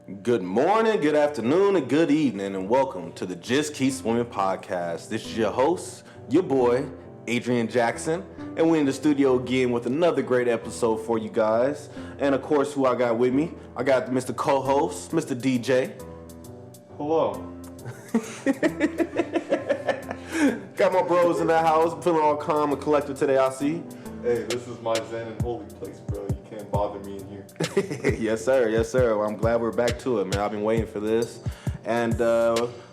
Good morning, good afternoon, and good evening, and welcome to the Just Keep Swimming podcast. This is your host, your boy, Adrian Jackson, and we're in the studio again with another great episode for you guys. And of course, who I got with me? I got Mr. Co-host, Mr. DJ. Hello. Got my bros in the house, feeling all calm and collected today, I see. Hey, this is my zen and holy place, bro. You can't bother me in here. Yes, sir. Yes, sir. Well, I'm glad we're back to it, man. I've been waiting for this. And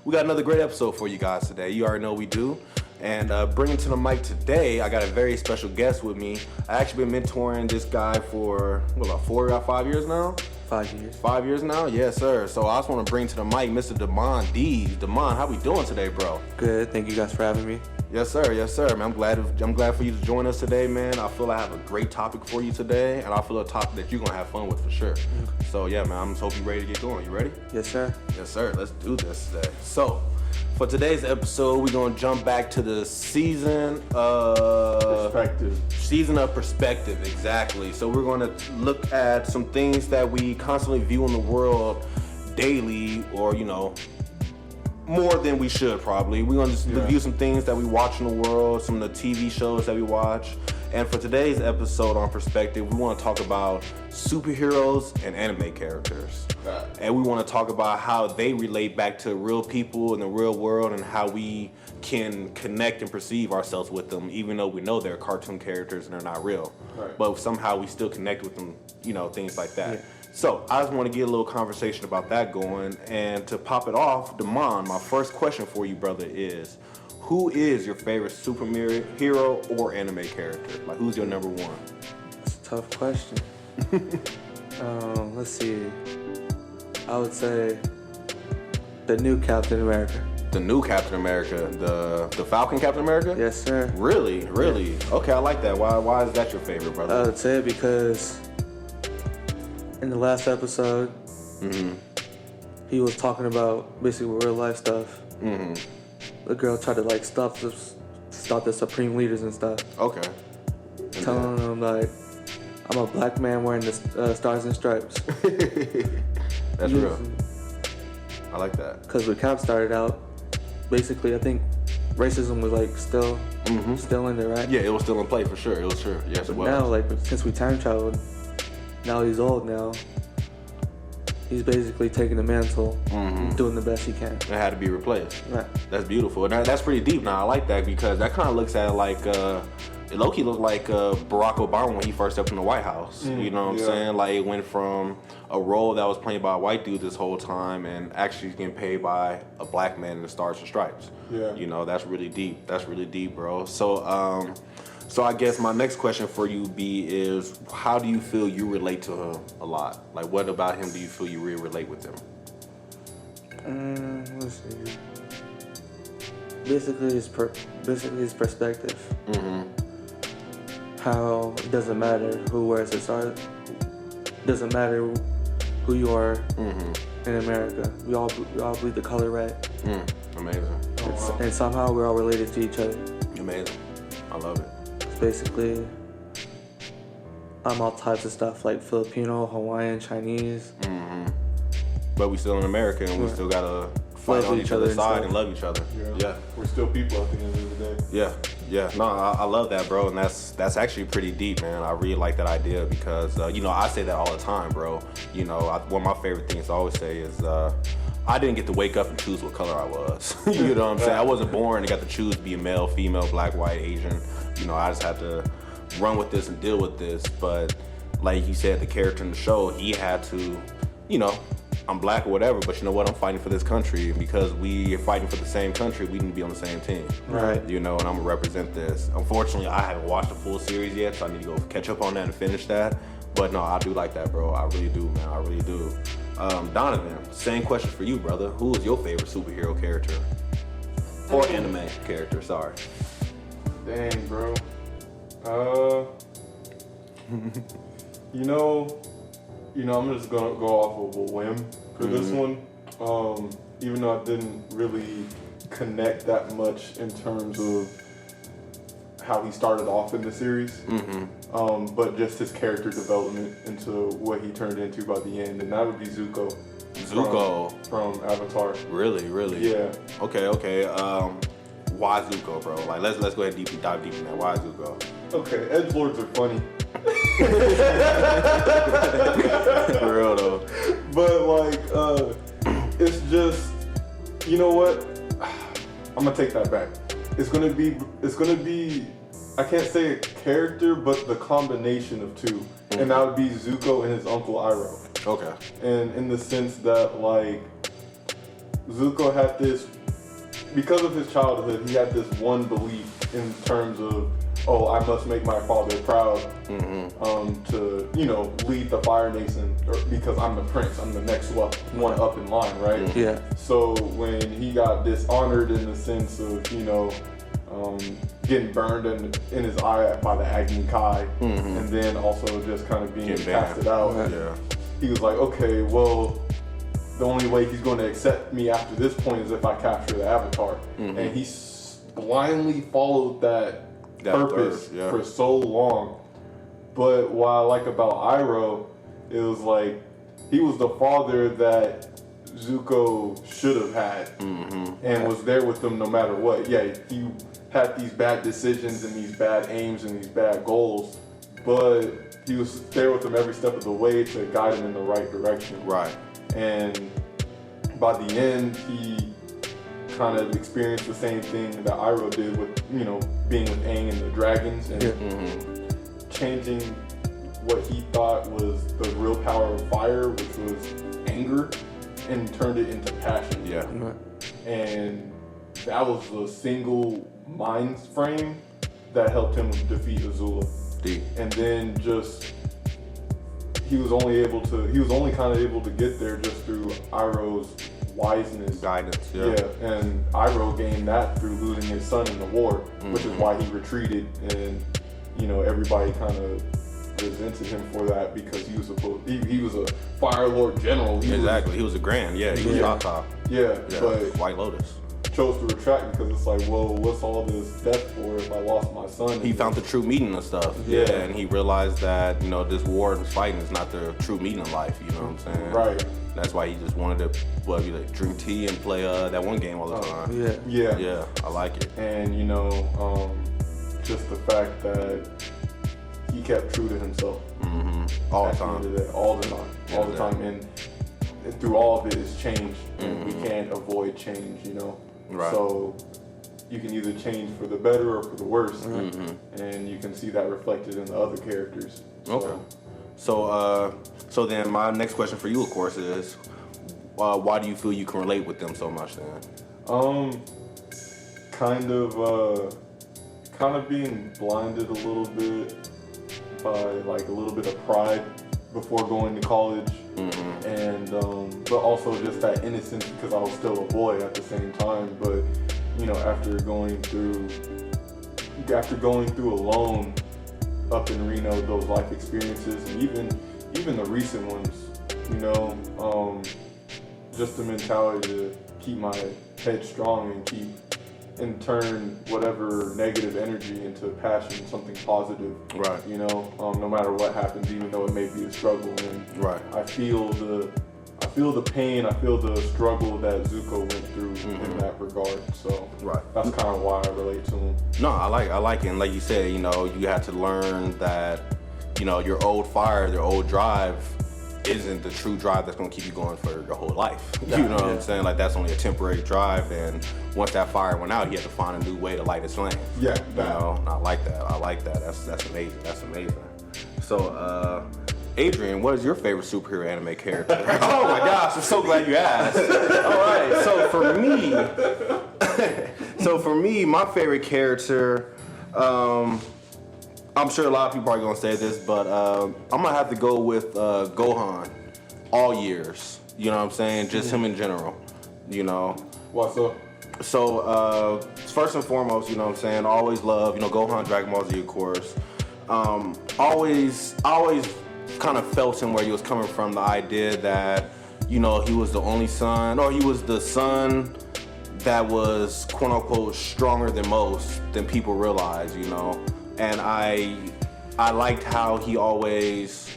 we got another great episode for you guys today. You already know we do. And bringing to the mic today, I got a very special guest with me. I actually been mentoring this guy for, about 5 years now? 5 years. 5 years now? Yes, sir. So I just want to bring to the mic Mr. Damon, Deas. Damon, how we doing today, bro? Good. Thank you guys for having me. Yes, sir. Yes, sir. Man, I'm glad for you to join us today, man. I feel I have a great topic for you today, and I feel a topic that you're going to have fun with for sure. Okay. So, yeah, man, I'm just hoping you're ready to get going. You ready? Yes, sir. Yes, sir. Let's do this today. So, for today's episode, we're going to jump back to the season of... Perspective, exactly. So, we're going to look at some things that we constantly view in the world daily or, more than we should probably. We're going to just review some things that we watch in the world, some of the TV shows that we watch. And for today's episode on Perspective, we want to talk about superheroes and anime characters. Right. And we want to talk about how they relate back to real people in the real world and how we can connect and perceive ourselves with them, even though we know they're cartoon characters and they're not real. Right. But somehow we still connect with them, things like that. Yeah. So I just want to get a little conversation about that going. And to pop it off, Damon, my first question for you, brother, is who is your favorite superhero or anime character? Like, who's your number one? It's a tough question. Let's see. I would say the new Captain America. The new Captain America, the Falcon Captain America? Yes, sir. Really? Yeah. Okay, I like that. Why is that your favorite, brother? I would say because in the last episode, he was talking about basically real life stuff. Mm-hmm. The girl tried to stop the Supreme Leaders and stuff. Okay. Telling them I'm a black man wearing the Stars and Stripes. That's real. I like that. Because when Cap started out, basically I think racism was still in there, right? Yeah, it was still in play for sure. It was sure. Yes, it was. Now, since we time traveled, now he's old now. He's basically taking the mantle, doing the best he can. It had to be replaced. Right. That's beautiful. And that's pretty deep now. I like that because that kind of looks at it low-key looked like Barack Obama when he first stepped in the White House. You know what I'm saying? Like, it went from a role that was played by a white dude this whole time and actually getting paid by a black man in the Stars and Stripes. Yeah. That's really deep. That's really deep, bro. So I guess my next question for you is how do you feel you relate to him a lot? Like, what about him do you feel you really relate with him? Let's see. Basically his perspective. How it doesn't matter who wears the star. Doesn't matter who you are in America. We all bleed the color red. Amazing. And somehow we're all related to each other. Amazing. I love it. Basically, all types of stuff like Filipino, Hawaiian, Chinese. But we still in America and we still gotta fight on each other's side and love each other. Yeah. We're still people at the end of the day. Yeah. No, I love that, bro, and that's actually pretty deep, man. I really like that idea because I say that all the time, bro. One of my favorite things to always say is I didn't get to wake up and choose what color I was. You know what I'm saying? I wasn't born and got to choose to be a male, female, black, white, Asian. I just had to run with this and deal with this. But like he said, the character in the show, he had to, I'm black or whatever, but you know what? I'm fighting for this country. And because we are fighting for the same country, we need to be on the same team. Right. And I'm going to represent this. Unfortunately, I haven't watched the full series yet, so I need to go catch up on that and finish that. But no, I do like that, bro. I really do, man. I really do. Donovan, same question for you, brother. Who is your favorite superhero character? Or anime character, sorry. Dang, bro. I'm just gonna go off of a whim for this one. Even though I didn't really connect that much in terms of how he started off in the series, but just his character development into what he turned into by the end, and that would be Zuko. Zuko. From Avatar. Really? Yeah. Okay. Why Zuko, bro? Like, let's go ahead and dive deep in that. Why Zuko? Okay, edgelords are funny. For real though. But it's just, you know what? I'm gonna take that back. It's gonna be. I can't say a character, but the combination of two, and that would be Zuko and his uncle Iroh. Okay. And in the sense that like Zuko had this, because of his childhood, he had this one belief in terms of, oh, I must make my father proud, to, you know, lead the Fire Nation, because I'm the prince, I'm the next one up in line, right? Yeah. So when he got dishonored in the sense of, you know, getting burned in his eye by the Agni Kai, and then also just kind of being casted out, he was like, okay, well, the only way he's going to accept me after this point is if I capture the Avatar. And he blindly followed that purpose for so long. But what I like about Iroh, it was like he was the father that Zuko should have had, and was there with them no matter what. Yeah, he had these bad decisions and these bad aims and these bad goals, but he was there with them every step of the way to guide him in the right direction. Right. And by the end, he kind of experienced the same thing that Iroh did with, you know, being with Aang and the dragons, and changing what he thought was the real power of fire, which was anger, and turned it into passion. Yeah. And that was the single mind frame that helped him defeat Azula. Deep. And then just he was only kind of able to get there just through Iroh's wiseness, Guidance. yeah. And Iroh gained that through losing his son in the war, which is why he retreated, and you know, everybody kind of resented him for that because he was a Fire Lord General. He Yeah, but White Lotus. Chose to retract because it's like, well, what's all this death for if I lost my son? He found the true meaning of stuff. Yeah, and he realized that, you know, this war and fighting is not the true meaning of life. You know what I'm saying? Right. That's why he just wanted to drink tea and play that one game all the time. Yeah. I like it. And you know, just the fact that he kept true to himself. All the time. All the time. And through all of it is change, and we can't avoid change. You know. Right. So you can either change for the better or for the worse, and you can see that reflected in the other characters. Okay. So then my next question for you, of course, is why do you feel you can relate with them so much then? Kind of being blinded a little bit by like a little bit of pride before going to college, and but also just that innocence because I was still a boy at the same time. But you know, after going through alone up in Reno, those life experiences, and even the recent ones, you know, just the mentality to keep my head strong and turn whatever negative energy into passion, something positive. Right. You know, no matter what happens, even though it may be a struggle. And I feel the pain, I feel the struggle that Zuko went through in that regard. So that's kind of why I relate to him. No, I like it. And like you said, you know, you have to learn that, you know, your old fire, your old drive isn't the true drive that's going to keep you going for your whole life. You know what I'm saying? Like, that's only a temporary drive, and once that fire went out, he had to find a new way to light his flame. You know, and I like that. That's amazing. So, Adrian, what is your favorite superhero anime character? Oh my gosh, I'm so glad you asked. All right, so for me, my favorite character, I'm sure a lot of people are gonna say this, but I'm gonna have to go with Gohan, all years. You know what I'm saying? Just him in general. You know. What's up? So first and foremost, you know what I'm saying, always love, you know, Gohan, Dragon Ball Z, of course. Always kind of felt him where he was coming from, the idea that, you know, he was the only son, or he was the son that was quote unquote stronger than most, than people realize, you know. And I liked how he always,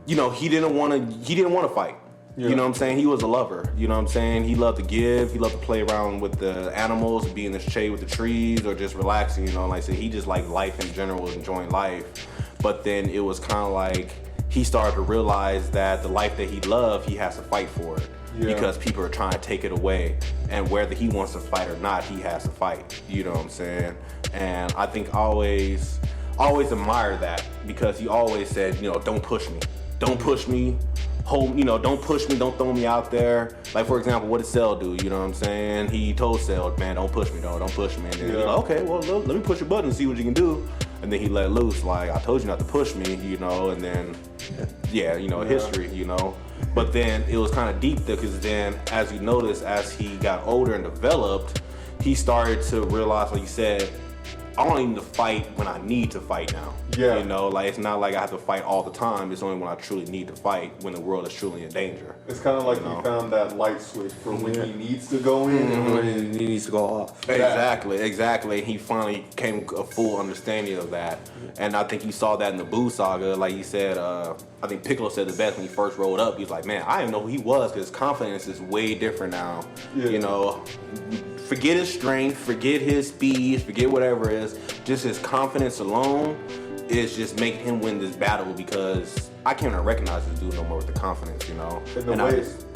you know, he didn't want to fight. You know what I'm saying? He was a lover. You know what I'm saying? He loved to give. He loved to play around with the animals, be in the shade with the trees, or just relaxing. You know, like I said, he just liked life in general, enjoying life. But then it was kind of like he started to realize that the life that he loved, he has to fight for it. Yeah. Because people are trying to take it away. And whether he wants to fight or not, he has to fight. You know what I'm saying? And I think I always admired that, because he always said, you know, don't push me. Don't push me. Don't push me, don't throw me out there. Like, for example, what did Cell do? You know what I'm saying? He told Cell, man, don't push me, don't push me. And then he's like, okay, well, let me push your button and see what you can do. And then he let loose, like, I told you not to push me, you know, and then, history, you know. But then it was kind of deep there, because then, as you notice, as he got older and developed, he started to realize, like you said, I don't need to fight when I need to fight now. Yeah. You know, like, it's not like I have to fight all the time. It's only when I truly need to fight, when the world is truly in danger. It's kind of like he found that light switch for when he needs to go in and when he needs to go off. Exactly. He finally came a full understanding of that. And I think he saw that in the Boo saga. Like he said, I think Piccolo said the best when he first rolled up. He was like, man, I didn't know who he was, because his confidence is way different now. Yeah. You know, forget his strength, forget his speed, forget whatever it is. Just his confidence alone is just making him win this battle, because I can't even recognize this dude no more with the confidence, you know.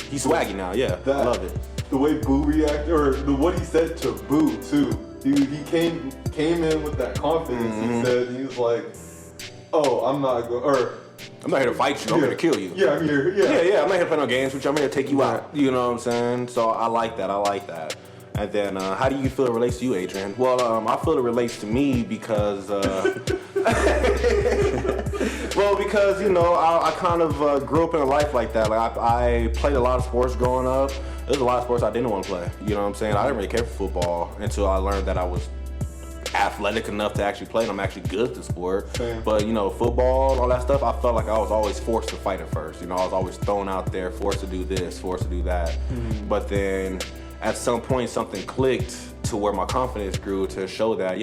He's swaggy now, yeah. I love it. The way Boo reacted, or what he said to Boo too. Dude, he came in with that confidence. He was like, "Oh, I'm not here to fight you. I'm here to kill you. Yeah, I'm here. Yeah. I'm not here to play no games with you. I'm here to take you out. You know what I'm saying? So I like that. And then, how do you feel it relates to you, Adrian? Well, I feel it relates to me because, because you know, I kind of grew up in a life like that. Like I played a lot of sports growing up. There's a lot of sports I didn't want to play. You know what I'm saying? I didn't really care for football until I learned that I was athletic enough to actually play, and I'm actually good at the sport. Same. But you know, football, all that stuff, I felt like I was always forced to fight at first. You know, I was always thrown out there, forced to do this, forced to do that. But then at some point something clicked to where my confidence grew to show that,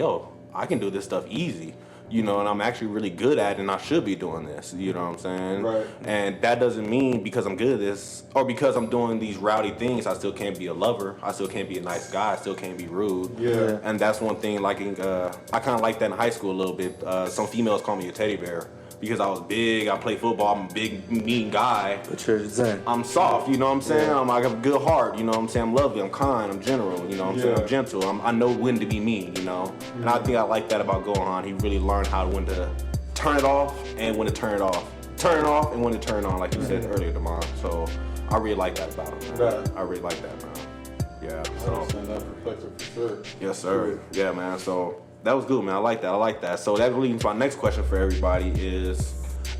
I can do this stuff easy. You know, and I'm actually really good at it, and I should be doing this. You know what I'm saying? Right. And that doesn't mean because I'm good at this, or because I'm doing these rowdy things, I still can't be a lover. I still can't be a nice guy. I still can't be rude. Yeah. And that's one thing, like, I kind of like that in high school a little bit. Some females call me a teddy bear because I was big. I play football. I'm a big, mean guy. But you're zen. I'm soft, you know what I'm saying? I have a good heart, you know what I'm saying? I'm lovely, I'm kind, I'm general, you know what I'm saying? I'm gentle. I know when to be mean, you know? And I think I like that about Gohan. He really learned when to turn it off and when to turn it off. Turn it off and when to turn it on, like you said earlier, Damon. So I really like that about him, man. Right. I really like that, man. Yeah, I so. understand that perspective for sure. Yes, sir. Yeah, man. So that was good, man. I like that. So that leads to my next question for everybody is,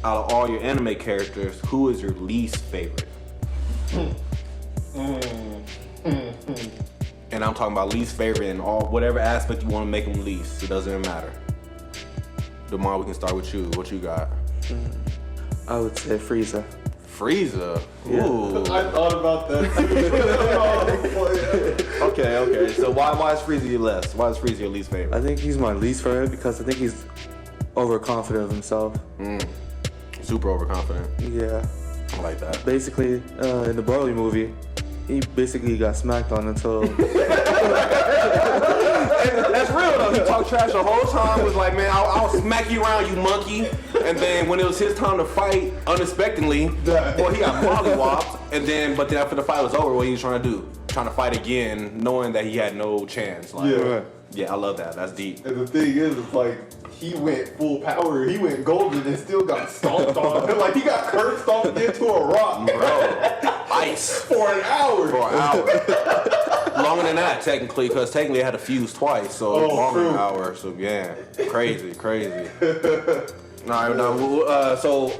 out of all your anime characters, who is your least favorite? And I'm talking about least favorite in whatever aspect you want to make them least. It doesn't even matter. Damon, we can start with you. What you got? I would say Frieza. Frieza? Yeah. Ooh. I thought about that too. Okay. So why is Frieza your list? Why is Frieza your least favorite? I think he's my least favorite because I think he's overconfident of himself. Super overconfident. Yeah. I like that. Basically, in the Broly movie, he basically got smacked on until... That's real though. He talked trash the whole time. Was like, man, I'll smack you around, you monkey. And then when it was his time to fight, unexpectedly, boy, he got mollywopped. But then after the fight was over, what he was trying to do? Trying to fight again, knowing that he had no chance. Like, yeah, I love that. That's deep. And the thing is, it's like, he went full power. He went golden and still got stomped on. Like, he got curb stomped into a rock. Bro, ice. For an hour. Longer than that, technically, because technically I had to fuse twice, so longer than an hour. So yeah, crazy. All right, now, so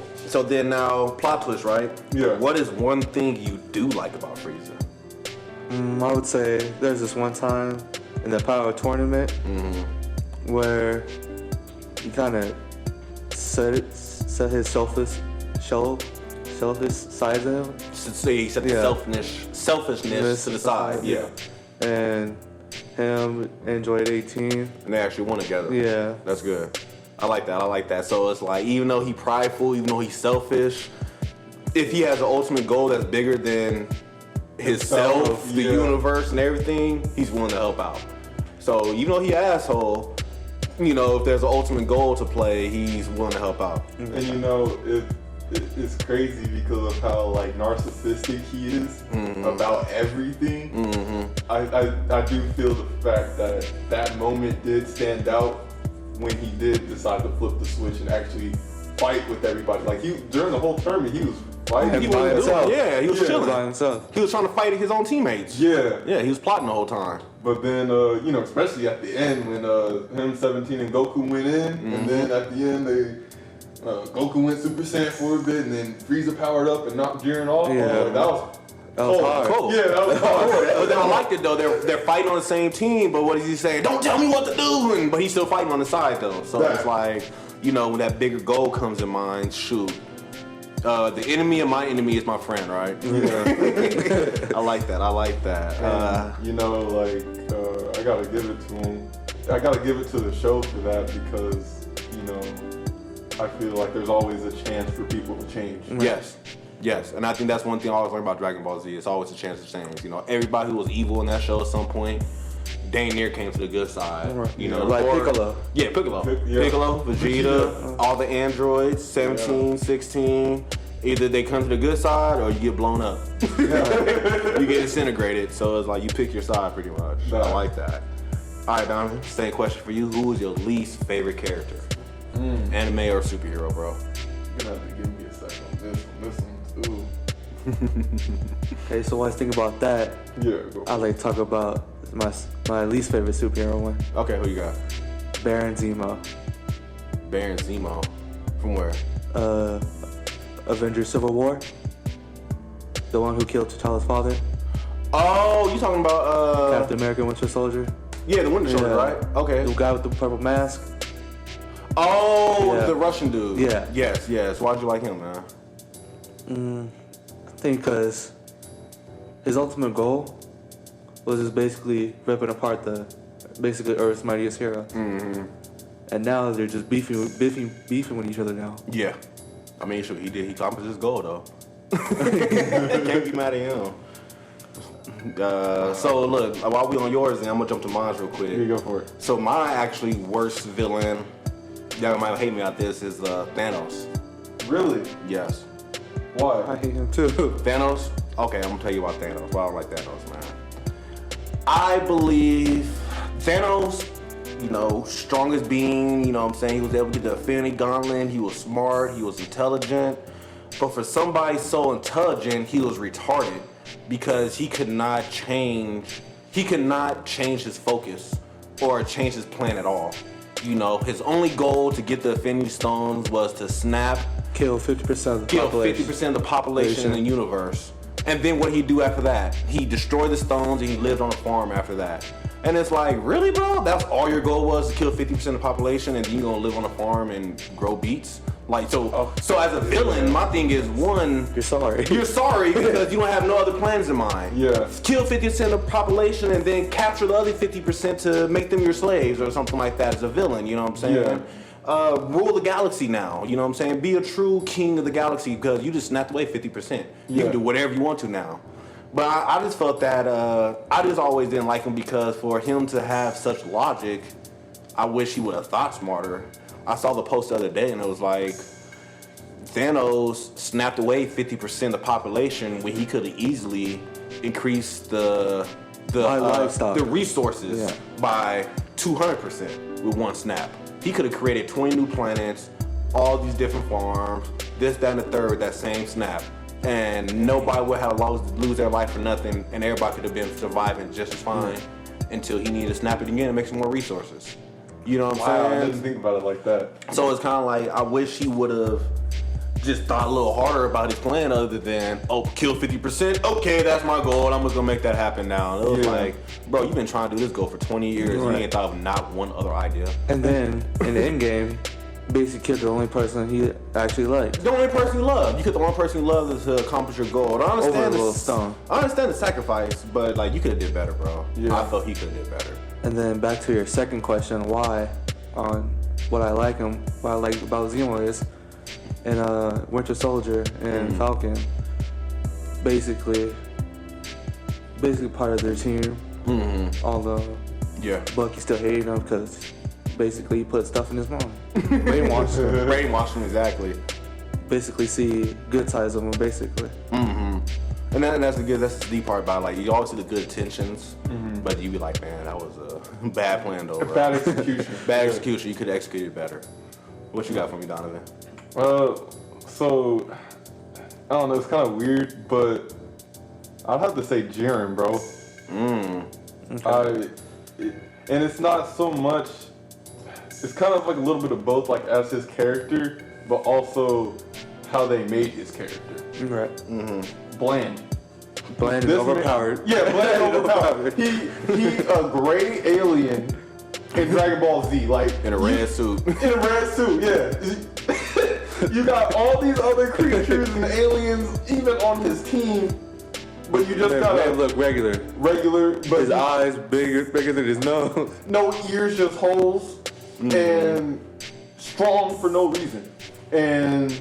then now plot twist, right? Yeah. What is one thing you do like about Frieza? I would say there's this one time in the Power Tournament where he kind of set his selfish side of him. So he set the selfishness to the side. Yeah. And him and Droid 18. And they actually won together. Yeah. That's good. I like that. So it's like, even though he's prideful, even though he's selfish, if he has an ultimate goal that's bigger than himself, the universe, and everything, he's willing to help out. So even though he an asshole, you know, if there's an ultimate goal to play, he's willing to help out. And you know, it's crazy because of how like narcissistic he is about everything. I do feel the fact that that moment did stand out when he did decide to flip the switch and actually fight with everybody. Like during the whole tournament, he was fighting. He by himself. Yeah, he was chilling by himself. He was trying to fight his own teammates. Yeah, he was plotting the whole time. But then, you know, especially at the end when him, 17, and Goku went in, and then at the end Goku went Super Saiyan for a bit, and then Frieza powered up and knocked Jiren off. Yeah. That was hard. Cool. Yeah, that was hard. But then I liked it though. They're fighting on the same team, but what is he saying? Don't tell me what to do. But he's still fighting on the side though. So it's like, you know, when that bigger goal comes in mind, shoot. The enemy of my enemy is my friend, right? Yeah. I like that. And, you know, like I gotta give it to him. I gotta give it to the show for that because, you know, I feel like there's always a chance for people to change. Yes, and I think that's one thing I always learned about Dragon Ball Z. It's always a chance to change. You know, everybody who was evil in that show at some point, dang near came to the good side. You know, like Piccolo. Yeah, Piccolo. Piccolo, Vegeta, all the androids, 17, 16. Either they come to the good side or you get blown up. You get disintegrated. So it's like you pick your side pretty much. I like that. All right, Donovan, same question for you. Who is your least favorite character? Anime or superhero, bro? You're gonna have to give me a second on this one. Ooh. Okay, so when I think about that, I like to talk about my least favorite superhero one. Okay, who you got? Baron Zemo. Baron Zemo. From where? Avengers Civil War. The one who killed T'Challa's father. Oh, you talking about Captain America Winter Soldier. Yeah, the Winter Soldier, right? Okay. The guy with the purple mask. Oh, the Russian dude. Yeah. Yes. Why'd you like him, man? I think because his ultimate goal was just basically ripping apart basically Earth's mightiest hero. And now they're just beefing with each other now. Yeah. I mean, he accomplished his goal though. Can't be mad at him. So look, while we on yours, then I'm gonna jump to mine real quick. Here you go for it. So my actually worst villain, y'all might hate me out this, is Thanos. Really? Yes. Why? I hate him too. Thanos? Okay, I'm gonna tell you about Thanos. Why I don't like Thanos, man. I believe Thanos, you know, strongest being, you know what I'm saying? He was able to get the Infinity Gauntlet, he was smart, he was intelligent. But for somebody so intelligent, he was retarded because he could not change his focus or change his plan at all. You know, his only goal to get the Infinity Stones was to kill 50% of the kill population. 50% of the population in the universe. And then what he do after that? He destroyed the stones and he lived on a farm after that. And it's like, really, bro? That's all your goal was, to kill 50% of the population and then you're gonna live on a farm and grow beets? Like, so as a villain, my thing is, one, You're sorry because you don't have no other plans in mind. Yeah. Kill 50% of the population and then capture the other 50% to make them your slaves or something like that as a villain, you know what I'm saying? Yeah. Rule the galaxy now, you know what I'm saying? Be a true king of the galaxy because you just snapped away 50%. You can do whatever you want to now. But I just felt that, I just always didn't like him because for him to have such logic, I wish he would have thought smarter. I saw the post the other day and it was like, Thanos snapped away 50% of the population when he could have easily increased the resources by 200% with one snap. He could have created 20 new planets, all these different farms, this, that, and the third with that same snap. And nobody would have lose their life for nothing, and everybody could have been surviving just as fine until he needed to snap it again and make some more resources. You know what I'm saying? I didn't think about it like that. So it's kind of like, I wish he would have just thought a little harder about his plan other than, kill 50%? Okay, that's my goal, and I'm just gonna make that happen now. And it was like, bro, you've been trying to do this goal for 20 years, and you ain't thought of not one other idea. And then, in the end game, basically killed the only person he actually liked. The only person you love. You killed the one person you love to accomplish your goal. I understand I understand the sacrifice, but like, you could have did better, bro. Yeah. I felt he could have did better. And then back to your second question, why, on what I like about Zemo is, and Winter Soldier and Falcon, basically part of their team. Although Bucky still hated him because basically he put stuff in his mom. Brainwashed him. Brainwash him, exactly. Basically see good sides of him, basically. And that's the deep part about it. Like, you always see the good intentions, but you be like, man, that was a bad plan though. Bad execution. Bad execution. You could have executed better. What you got for me, Donovan? So I don't know. It's kind of weird, but I'd have to say Jiren, bro. And it's not so much. It's kind of like a little bit of both, like as his character, but also how they made his character. Right. Bland. Bland and overpowered. Yeah, bland and overpowered. He a gray alien in Dragon Ball Z, like In a red suit. In a red suit, yeah. You got all these other creatures and aliens even on his team, but you just They gotta look regular. but His eyes bigger than his nose. no ears, just holes, and strong for no reason, and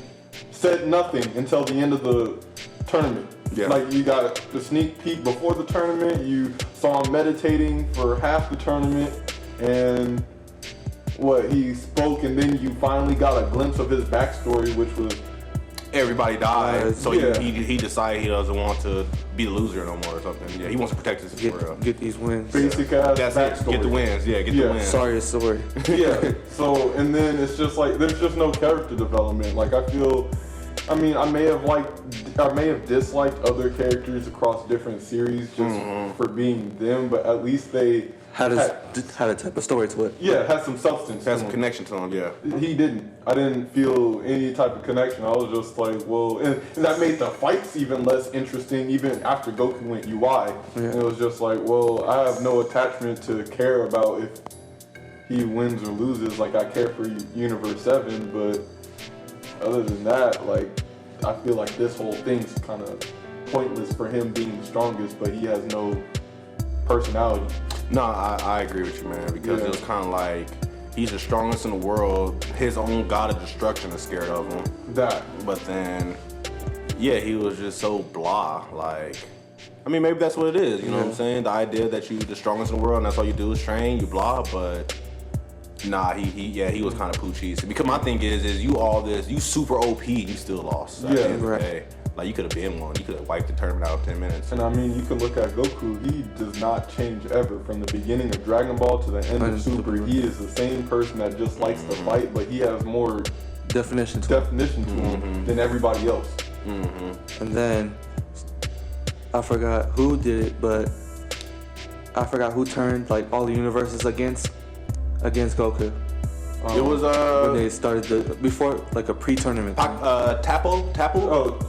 said nothing until the end of the tournament. Yeah. Like, you got the sneak peek before the tournament, you saw him meditating for half the tournament, and he spoke, and then you finally got a glimpse of his backstory, which was Everybody died, so Yeah. he decided he doesn't want to be the loser no more or something. Yeah, he wants to protect his world. Get these wins. basic ass That's backstory. it. Get the wins. Yeah, get Yeah. the wins. Sorry, story. Yeah. So, and then it's just like there's just no character development. Like, I feel, I may have disliked other characters across different series just for being them, but at least they Had a type of story to it. had some substance. Has to some them. connection to him. Yeah. He didn't. I didn't feel any type of connection. I was just like, well, and that made the fights even less interesting, even after Goku went UI. And it was just like, well, I have no attachment to care about if he wins or loses. Like, I care for Universe 7, but other than that, like, I feel like this whole thing's kind of pointless for him being the strongest, but he has no personality. No, I agree with you, man, because it was kind of like he's the strongest in the world. His own god of destruction is scared of him. But then, he was just so blah. Like, maybe that's what it is. You know what I'm saying? The idea that you're the strongest in the world and that's all you do is train, you blah. But nah, he was kind of poochie. Because my thing is you super OP, you still lost. At the end of the day. Like, you could have been one. You could have wiped the tournament out in 10 minutes. And you can look at Goku. He does not change ever. From the beginning of Dragon Ball to the end of Super, he is the same person that just likes to fight, but he has more Definition to him than everybody else. And then I forgot who did it, but I forgot who turned like all the universes against Goku. It was when they started before like a pre-tournament. Tapo. Topo.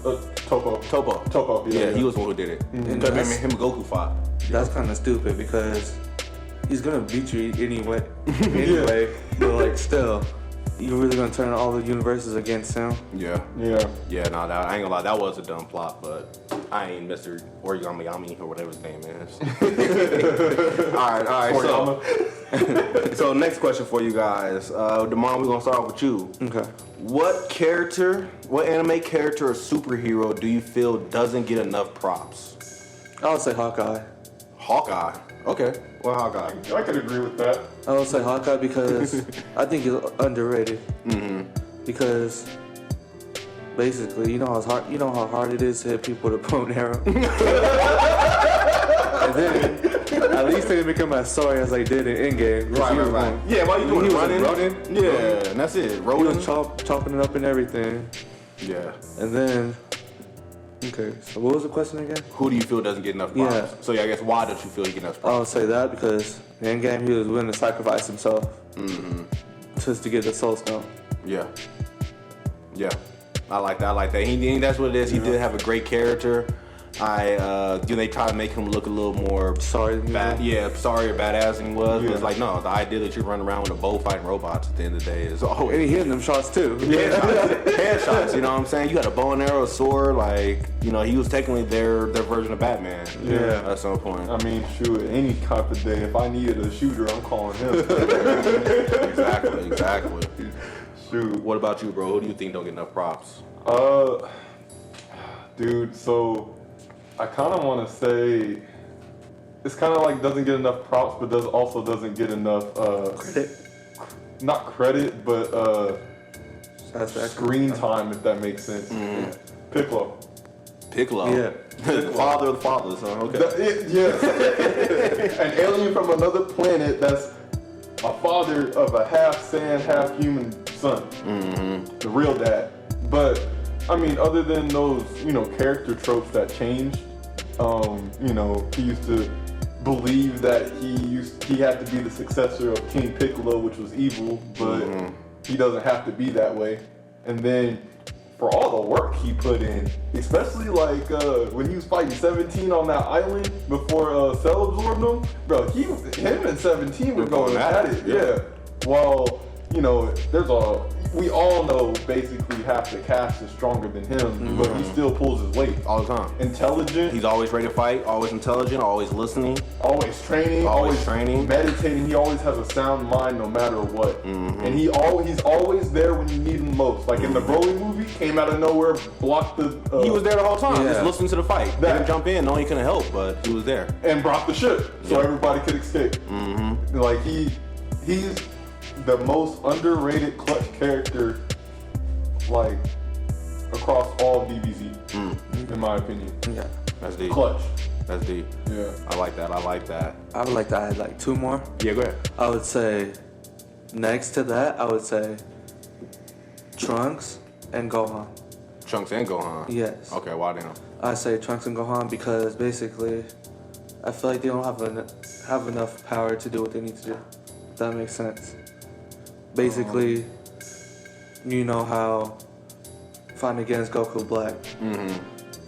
Yeah, he was the one who did it. Because him and Goku fought. That's kind of stupid because he's gonna beat you anyway. But like still, you're really gonna turn all the universes against him? Yeah. Yeah. No, I ain't gonna lie, that was a dumb plot, but I ain't Mr. Origami Yami or whatever his name is. All right. So next question for you guys. Damon, we're gonna start off with you. Okay. What anime character or superhero do you feel doesn't get enough props? I would say Hawkeye. Hawkeye. Okay. Well, Hawkeye. I could agree with that. I would say Hawkeye because I think he's underrated. Because basically, you know how hard it is to hit people with a bow and arrow. And then at least they didn't become as sorry as they did in Endgame. Right. Yeah, while you doing running? Yeah, and that's it. He Rolling. was chopping it up and everything. Yeah. And then, okay, so what was the question again? Who do you feel doesn't get enough props? Yeah. So I guess why don't you feel he get enough I props? would say that because in Endgame he was willing to sacrifice himself just to get the Soul Stone. Yeah. I like that. That's what it is. He did have a great character. They try to make him look a little more Sorry than sorry or badass than he was. But it's like, no, the idea that you're running around with a bow fighting robots at the end of the day is And he hitting them shots too. Headshots, you know what I'm saying? You got a bow and arrow, sword, he was technically their version of Batman. Yeah. At some point. Shoot, any type of day, if I needed a shooter, I'm calling him. Exactly. Shoot. What about you, bro? Who do you think don't get enough props? Dude, so I kind of want to say it's kind of like doesn't get enough props, but also doesn't get enough Credit. not credit, but screen time, if that makes sense. Mm-hmm. Piccolo. Piccolo. Yeah. The father of the fathers, huh? Okay. Yes. An alien from another planet that's a father of a half sand, half human son. Mm-hmm. The real dad. But I mean, other than those, character tropes that changed, he used to believe that he had to be the successor of King Piccolo, which was evil, but he doesn't have to be that way. And then for all the work he put in, especially like when he was fighting 17 on that island before Cell absorbed him, bro, him and 17 were going at it. Yeah. Well, we all know basically half the cast is stronger than him, but he still pulls his weight. All the time. Intelligent. He's always ready to fight, always intelligent, always listening. Always training, Always training. meditating. He always has a sound mind no matter what. And he's always there when you need him most. Like in the Broly movie, came out of nowhere, blocked the... He was there the whole time, Yeah. just listening to the fight. Didn't jump in, no, he couldn't help, but he was there. and brought the ship so Yep. everybody could escape. Like he's the most underrated clutch character, like across all DBZ, in my opinion. Yeah. That's deep. Clutch. That's deep. Yeah. I like that. I would like to add like two more. Yeah, go ahead. I would say next to that, I would say Trunks and Gohan. Trunks and Gohan. Yes. Okay, why them? I say Trunks and Gohan because basically, I feel like they don't have enough power to do what they need to do. If that makes sense. Basically, you know how fighting against Goku Black,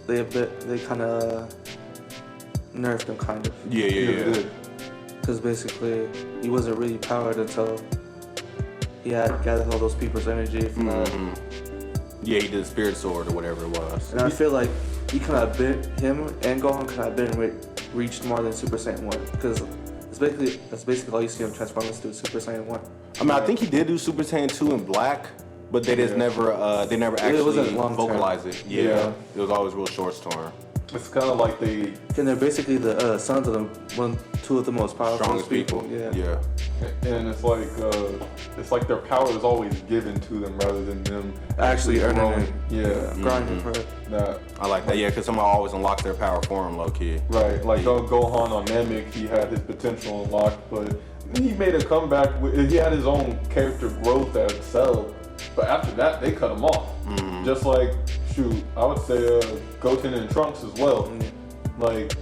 they kind of nerfed him, kind of. Yeah. Because basically, he wasn't really powered until he had gathered all those people's energy from that. Yeah, he did Spirit Sword or whatever it was. And I feel like he could have been, him and Gohan could have been reached more than Super Saiyan 1. Because that's basically all you see him transform into Super Saiyan 1. I mean, I think he did do Super Saiyan 2 in black, but they just never actually wasn't long term. vocalized it. Yeah. It was always real short term. It's kind of like they... And they're basically the sons of two of the most powerful Strongest people. Yeah. And it's like their power is always given to them rather than them Actually earning growing. it. Yeah. Grinding for it. That. I like that. Yeah, because someone always unlocks their power for him, low key. Right. Like Gohan on Namek, he had his potential unlocked, but he made a comeback. He had his own character growth at Cell, but after that, they cut him off. Just like, I would say Goten and Trunks as well. Like,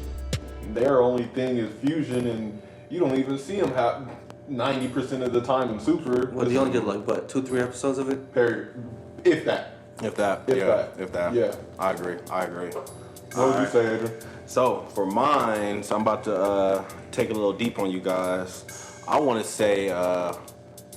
their only thing is fusion, and you don't even see them have 90% of the time in Super. Well, you only get like, what, 2-3 episodes of it? Period. If that. If that. Yeah. I agree. What would you say, Adrian? So for mine, I'm about to take a little deep on you guys. I want to say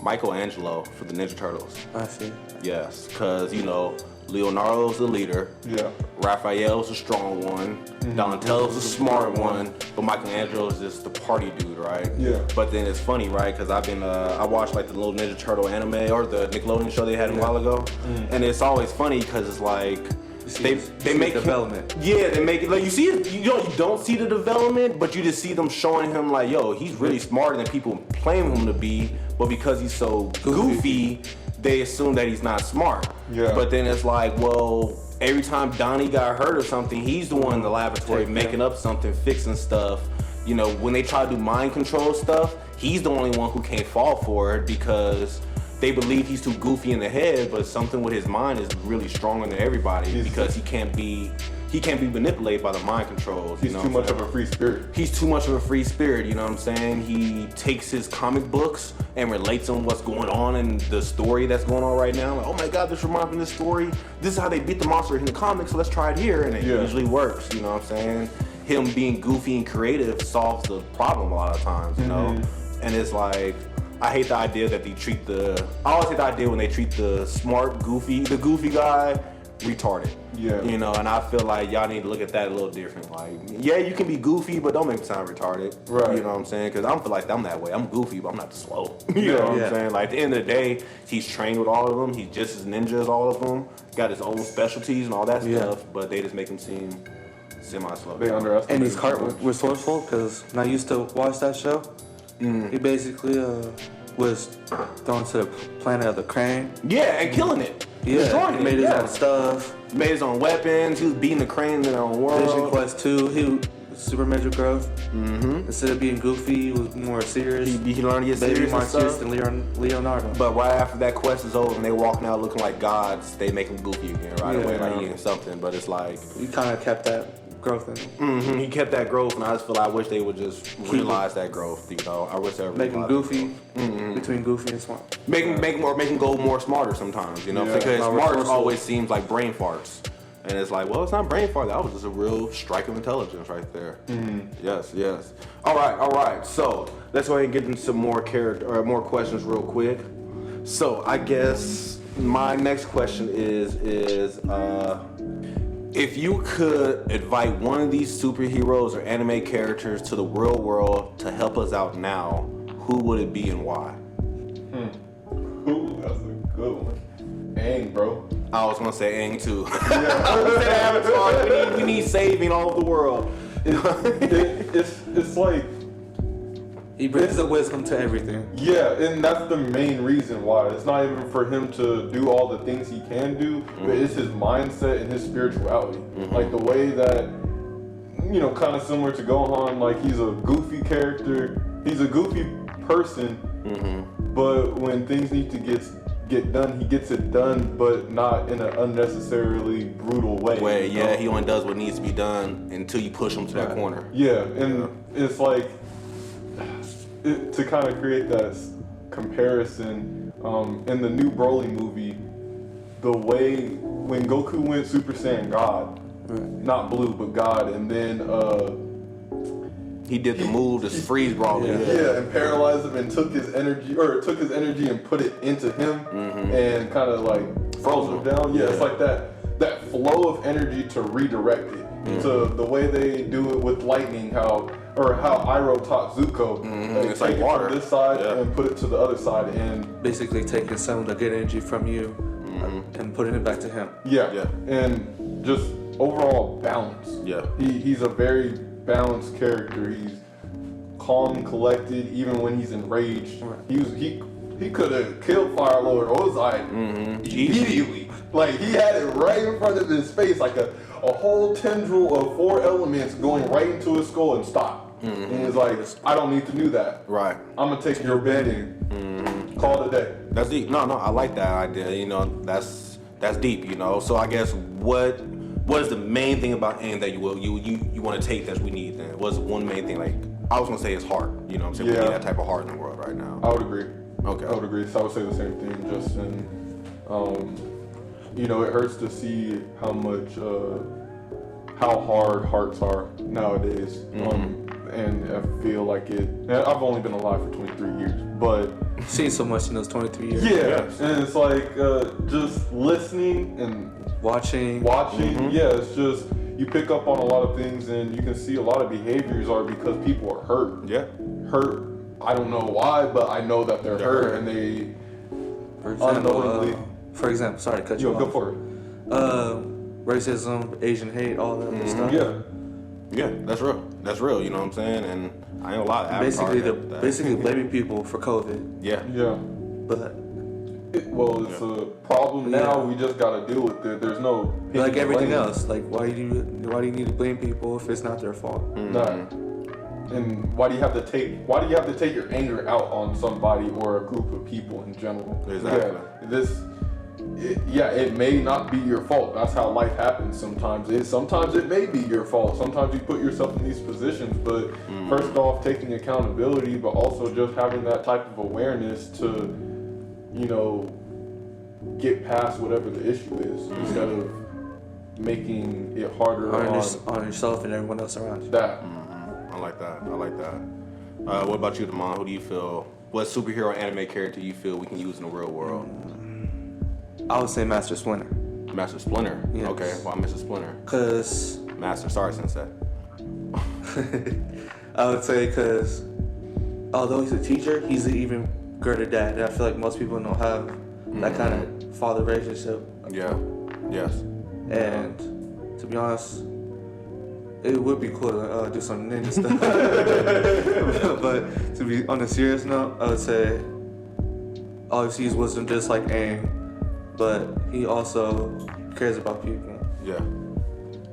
Michelangelo for the Ninja Turtles. I see. Yes, because Leonardo's the leader. Yeah. Raphael's the strong one. Donatello's the smart one. But Michelangelo's just the party dude, right? Yeah. But then it's funny, right? Because I watched like the little Ninja Turtle anime or the Nickelodeon show they had a while ago, and it's always funny because it's like they make development. They make it like you see it. You don't see the development, but you just see them showing him like, yo, he's really smarter than people claim him to be. But because he's so goofy, they assume that he's not smart. Yeah. But then it's like, well, every time Donnie got hurt or something, he's the one in the laboratory making up something, fixing stuff. When they try to do mind control stuff, he's the only one who can't fall for it because they believe he's too goofy in the head, but something with his mind is really stronger than everybody because he can't be manipulated by the mind controls. He's too much of a free spirit. He's too much of a free spirit, you know what I'm saying? He takes his comic books and relates on what's going on in the story that's going on right now. Like, oh my God, this reminds me of this story. This is how they beat the monster in the comics, so let's try it here. And it usually works, you know what I'm saying? Him being goofy and creative solves the problem a lot of times, you know? And it's like, I hate the idea that I always hate the idea when they treat the smart, goofy guy retarded. Yeah. You know, and I feel like y'all need to look at that a little different. Like, yeah, you can be goofy, but don't make me sound retarded. Right. You know what I'm saying? Because I don't feel like I'm that way. I'm goofy, but I'm not slow. You know what Yeah. I'm saying? Like, at the end of the day, he's trained with all of them. He's just as ninja as all of them. Got his own specialties and all that Yeah. stuff, but they just make him seem semi-slow. They underestimate. And he's him heart too much. resourceful because when I used to watch that show, he basically was thrown to the planet of the crane. Yeah, and killing it. Yeah, Destroying he made it. his Yeah. own stuff. Made his own weapons. He was beating the crane in their own world. Vision Quest 2, he super major growth. Instead of being goofy, he was more serious. He learned to get Maybe serious more and serious stuff. than Leonardo. But right after that quest is over and they walking out looking like gods, they make him goofy again right Yeah. away, like he ain't something. But it's like, He kind of kept that growth in him. he kept that growth, and I just feel like I wish they would just realize that growth. You know, I wish they would Make him realize that goofy growth. between goofy and smart. Make him go more smarter sometimes. You know, Yeah. because More smart resourceful. always seems like brain farts. And it's like, well, it's not brain fart. That was just a real strike of intelligence right there. Yes, yes. All right. So let's go ahead and get into some more more questions real quick. So I guess my next question is if you could invite one of these superheroes or anime characters to the real world to help us out now, who would it be and why? Ooh, that's a good one. Aang, bro. I was gonna say Aang too. I was gonna say Avatar. We need saving all of the world. It's like, He brings the wisdom to everything. yeah, and that's the main reason why. It's not even for him to do all the things he can do, but it's his mindset and his spirituality. Like the way that, you know, kind of similar to Gohan, like he's a goofy character. He's a goofy person, but when things need to get done, he gets it done, but not in an unnecessarily brutal way. You know? He only does what needs to be done until you push him to that corner. Yeah, and it's like to kind of create that comparison in the new Broly movie, the way when Goku went Super Saiyan God, not Blue but God, and then He did the move to freeze Broly. yeah, and paralyzed him and took his energy and put it into him and kind of like froze him down. Yeah, it's like that flow of energy to redirect it. To the way they do it with lightning, how Iroh taught Zuko. They It's take like it water. from this side Yeah. and put it to the other side, and Basically taking some of the good energy from you and putting it back to him. yeah, and just overall balance. Yeah. He's a very balanced character. He's calm and collected, even when he's enraged. Right. He could have killed Fire Lord Ozai immediately. Like he had it right in front of his face, like a whole tendril of 4 elements going right into his skull and stop. And he's like, I don't need to do that. Right. I'm gonna take your bending. Call it a day. That's deep. No, I like that idea. You know, that's deep. You know, so I guess what is the main thing about Aang that you want to take that we need? Then what's one main thing? Like I was gonna say his heart. You know, what I'm saying we Yeah. need that type of heart in the world right now. I would agree. Okay. I would agree. So I would say the same thing, Justin. You know, it hurts to see how much, how hard hearts are nowadays. And I feel like and I've only been alive for 23 years, but Seen so much in those 23 years. yeah, and it's like just listening and Watching. yeah, it's just you pick up on a lot of things, and you can see a lot of behaviors are because people are hurt. Yeah. Hurt. I don't know why, but I know that they're hurt, and they unknowingly. For example, sorry to cut you Yo, off. go for it. Racism, Asian hate, all that other stuff. Yeah. Yeah, that's real. That's real. You know what I'm saying? And I ain't a lot. Basically blaming people for COVID, Yeah. Yeah. but Well, it's a problem now. We just gotta deal with it. There's no like everything blame. else, like why do you need to blame people if it's not their fault? Nah. And why do you have to take your anger out on somebody or a group of people in general? Exactly. It may not be your fault. That's how life happens sometimes. Sometimes it may be your fault. Sometimes you put yourself in these positions. But first off, taking accountability, but also just having that type of awareness to, you know, get past whatever the issue is instead of making it harder On yourself and everyone else around you. that. I like that. What about you, Damon? Who do you feel? What superhero anime character you feel we can use in the real world? I would say Master Splinter. Master Splinter. Yes. Okay, why Mr. Splinter? Cause Master, sorry, Sensei. I would say because although he's a teacher, he's an even greater dad. And I feel like most people don't have that kind of father relationship. Yeah. Yes. And to be honest, it would be cool to do some ninja stuff. But to be on a serious note, I would say all he sees wisdom just like Aang, but he also cares about people. Yeah.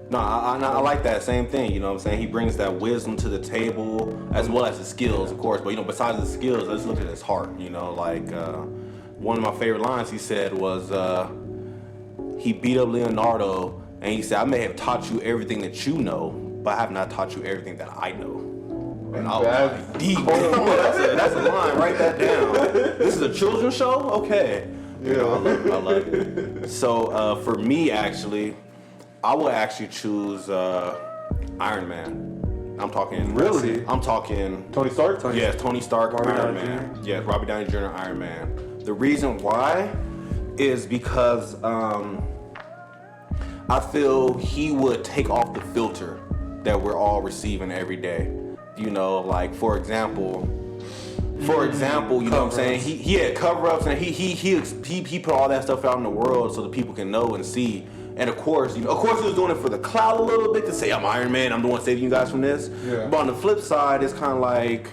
No, I like that same thing. You know what I'm saying? He brings that wisdom to the table as well as the skills, of course. But you know, besides the skills, let's look at his heart. You know, like one of my favorite lines he said was he beat up Leonardo and he said, "I may have taught you everything that you know, but I have not taught you everything that I know." And I was like, deep. That's a line. Write that down. This is a children's show? Okay. Yeah. You know, I love it. So for me, actually, I would actually choose Iron Man. I'm talking. Really? I'm talking. Tony Stark? Yeah, Tony Stark, Robert Iron Downey Man. Jr.? Yeah, Robert Downey Jr., Iron Man. The reason why is because I feel he would take off the filter that we're all receiving every day. You know, like for example, you know what I'm saying? He had cover-ups and he put all that stuff out in the world so that people can know and see. And of course he was doing it for the clout a little bit to say I'm Iron Man, I'm the one saving you guys from this. Yeah. But on the flip side, it's kind of like,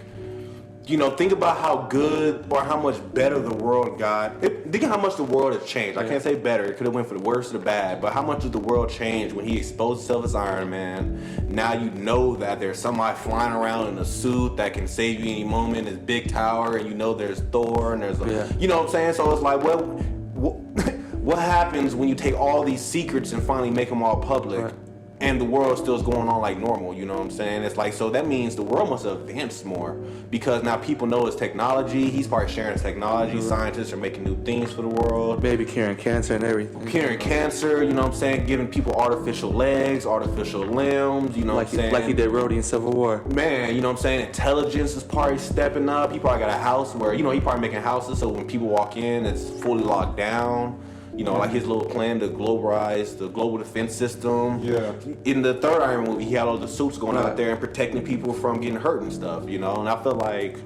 you know, think about how good or how much better the world got. Think of how much the world has changed. I can't say better. It could have went for the worst or the bad. But how much did the world change when he exposed himself as Iron Man? Now you know that there's somebody flying around in a suit that can save you any moment. This big tower, and you know there's Thor, and there's, you know what I'm saying? So it's like, well, what happens when you take all these secrets and finally make them all public? Right. And the world still is going on like normal, you know what I'm saying? It's like, so that means the world must have advanced more because now people know his technology. He's probably sharing his technology. Scientists are making new things for the world. Maybe curing cancer and everything. Curing cancer, you know what I'm saying? Giving people artificial legs, artificial limbs, you know what I'm saying? Like he did Rhodey in Civil War. Man, you know what I'm saying? Intelligence is probably stepping up. He probably got a house where, you know, he probably making houses so when people walk in, it's fully locked down. You know, like his little plan to globalize the global defense system. Yeah. In the third Iron movie, he had all the suits going out there and protecting people from getting hurt and stuff, you know? And I feel like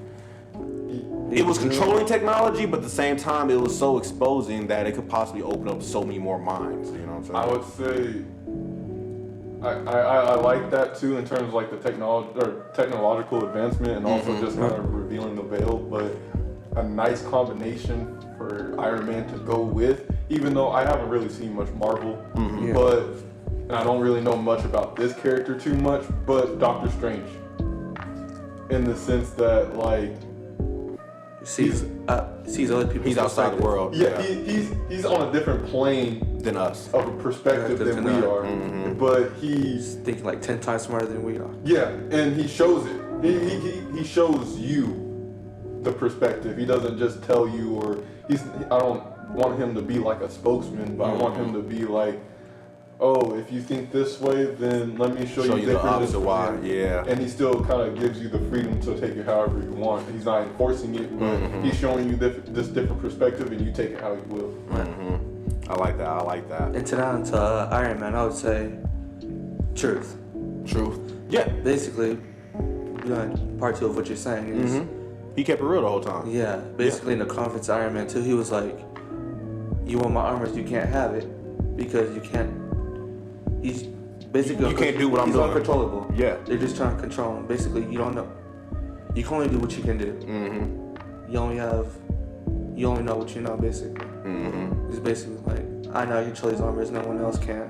it was controlling technology, but at the same time, it was so exposing that it could possibly open up so many more minds, you know what I'm saying? I would say I like that too in terms of like the technological advancement and also just kind of revealing the veil, but a nice combination for Iron Man to go with, even though I haven't really seen much Marvel, but and I don't really know much about this character too much, but Doctor Strange, in the sense that like Sees other people. He's outside the world. yeah. He's on a different plane Than us. of a perspective than we are, but he's thinking like 10 times smarter than we are. yeah, and he shows it. He shows you the perspective. He doesn't just tell you, or I don't want him to be like a spokesman, but I want him to be like, oh, if you think this way, then let me show you the opposite why. Yeah. And he still kind of gives you the freedom to take it however you want. He's not enforcing it, but he's showing you this different perspective, and you take it how you will. I like that. And to Iron Man, I would say truth. Truth. Yeah. Basically, part two of what you're saying is, He kept it real the whole time. yeah, basically in the conference Iron Man 2, he was like, you want my armor, you can't have it because you can't. He's basically You can't do what I'm he's doing. uncontrollable. Yeah. They're just trying to control him. Basically, you don't know. You can only do what you can do. You only know what you know. Basically, it's basically like I know I control these armors, no one else can.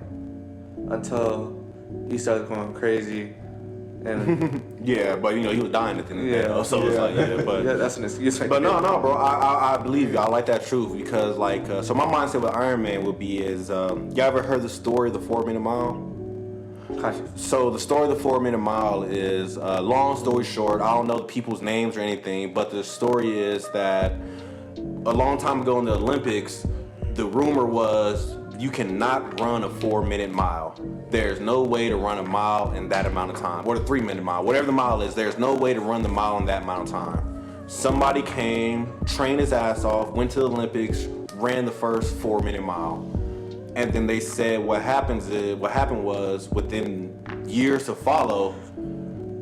Until he started going crazy, and Yeah, but you know, he was dying at the end of the day, though, so it's like, but yeah, that's an excuse. But no, bro. I believe you. I like that truth because, like, so my mindset with Iron Man would be is, you ever heard the story of the 4-minute mile? So the story of the 4-minute mile is, long story short, I don't know the people's names or anything, but the story is that a long time ago in the Olympics, the rumor was you cannot run a 4-minute mile. There's no way to run a mile in that amount of time, or the 3-minute mile, whatever the mile is. There's no way to run the mile in that amount of time. Somebody came, trained his ass off, went to the Olympics, ran the first 4-minute mile. And then they said what happened was within years to follow.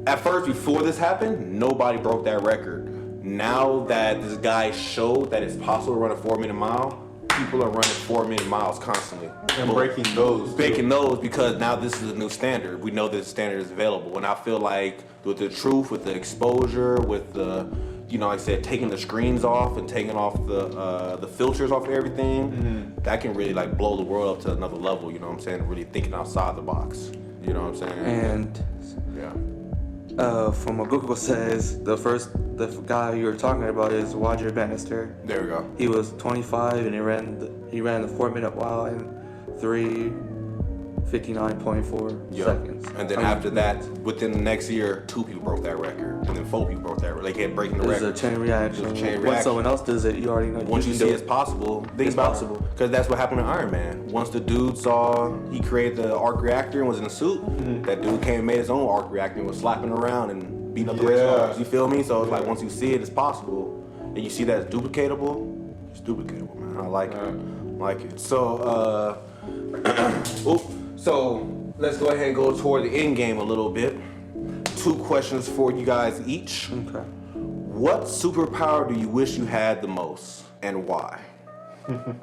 At first, before this happened, nobody broke that record. Now that this guy showed that it's possible to run a 4-minute mile, people are running 4-minute miles constantly. And breaking those. Breaking those because now this is a new standard. We know this standard is available. And I feel like with the truth, with the exposure, with the, like I said, taking the screens off and taking off the filters off of everything, that can really like blow the world up to another level, you know what I'm saying? Really thinking outside the box. You know what I'm saying? And from what Google says, the guy you were talking about is Roger Bannister. There we go. He was 25 and he ran the 4-minute mile in 3:59.4 seconds. And then after that, within the next year, 2 people broke that record, and then 4 people broke that record. They kept breaking the record. It's a chain reaction. When When someone else does it, you already know. Once you see it's possible, think It's about possible. Because that's what happened to Iron Man. Once the dude saw he created the arc reactor and was in a suit, that dude came and made his own arc reactor and was slapping around and beating up the race cars. You feel me? So it's like once you see it, it's possible, and you see that it's duplicatable. It's duplicatable, man. I like it. I like it. So, so let's go ahead and go toward the end game a little bit. 2 questions for you guys each. Okay. What superpower do you wish you had the most, and why? I'm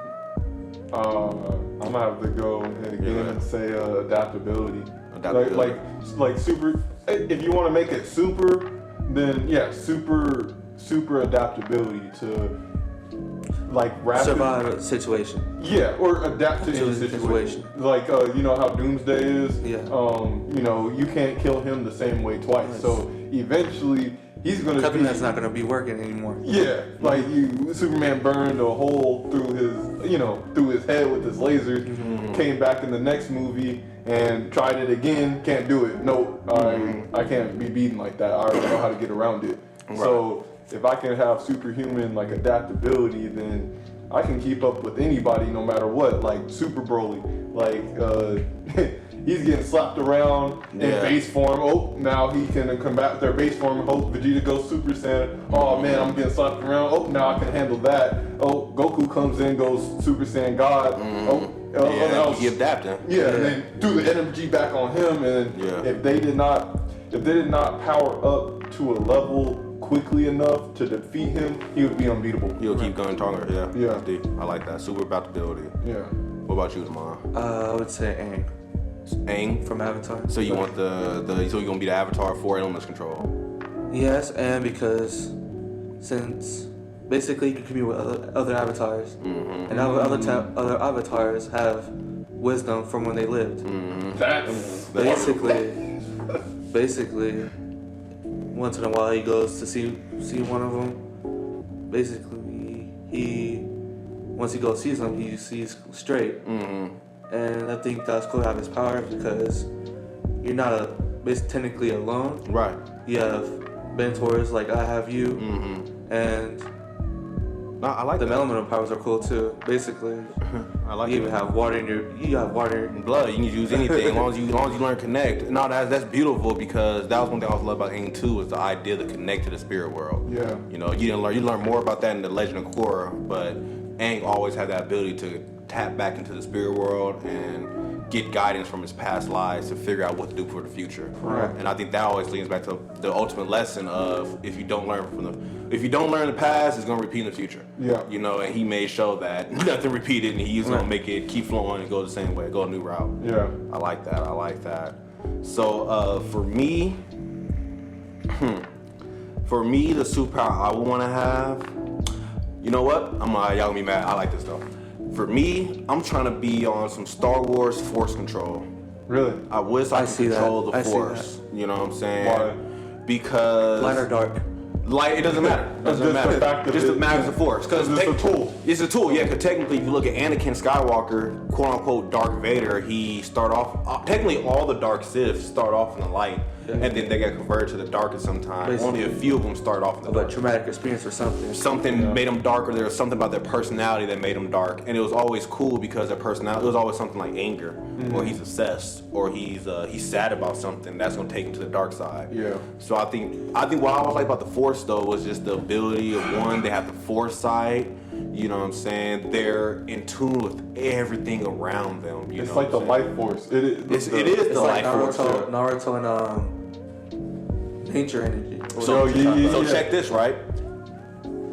gonna have to go again and say adaptability. Adaptability. Like super. If you want to make it super, then super adaptability to like rapid Survive a situation. Yeah, or adapt to any situation. Like you know how Doomsday is. Yeah. You can't kill him the same way twice. Nice. So eventually he's gonna Something that's not gonna be working anymore. Yeah, like Superman burned a hole through his head with his laser. Came back in the next movie and tried it again. Can't do it. No, I can't be beaten like that. I already know how to get around it. Right. So if I can have superhuman like adaptability, then I can keep up with anybody no matter what. Like Super Broly, he's getting slapped around in base form. Oh, now he can combat their base form. Oh, Vegeta goes Super Saiyan. Oh man, I'm getting slapped around. Oh, now I can handle that. Oh, Goku comes in, goes Super Saiyan God. He adapting. Yeah, and then do the energy back on him. And if they did not power up to a level quickly enough to defeat him, he would be unbeatable. He'll keep going stronger. Yeah. Yeah. That's deep. I like that. Super adaptability. Yeah. What about you, Damon? I would say Aang Aang? from Avatar. So you want so you're gonna be the Avatar for Illness Control? Yes, and because since basically you can commute with other avatars, and other avatars have wisdom from when they lived. That's Basically, once in a while he goes to see one of them. Basically, once he goes sees them, he sees straight. And I think that's cool to have his power because you're not technically alone. Right. You have mentors like I have you, and I like the that. elemental powers are cool too. Basically, I like you it. even have water in your Blood, you can use anything as long as you learn to connect. No, that's beautiful because that was one thing I love about Aang 2 was the idea to connect to the spirit world. Yeah. You learn more about that in the Legend of Korra, but Aang always had that ability to tap back into the spirit world and get guidance from his past lives to figure out what to do for the future. Right. And I think that always leads back to the ultimate lesson of if you don't learn the past, it's gonna repeat in the future. Yeah. And he made sure that nothing repeated, and he's gonna make it keep flowing and go the same way, go a new route. Yeah. I like that. So for me, the superpower I would want to have. You know what? Y'all gonna be mad. I like this though. For me, I'm trying to be on some Star Wars Force control. Really? I wish I could control the Force. You know what I'm saying? Why? Because light or dark. Light, it doesn't matter. Just the matter of the Force. Because it's a tool. It's a tool, yeah. Because technically, if you look at Anakin Skywalker, quote unquote Darth Vader, he start off. Technically, all the Dark Sith start off in the light, and then they get converted to the dark at some time. Basically, only a few of them start off in the dark. A traumatic experience or something. Something made them darker. There was something about their personality that made them dark, and it was always cool because their personality. It was always something like anger, or he's obsessed, or he's sad about something that's gonna take him to the dark side. Yeah. So I think what I always like about the Force though was just the ability of one, they have the foresight, You know what I'm saying? They're in tune with everything around them. You It's know like the what I'm saying? life force. It is It's the like life force. Naruto and nature energy. So, yeah. check this, right?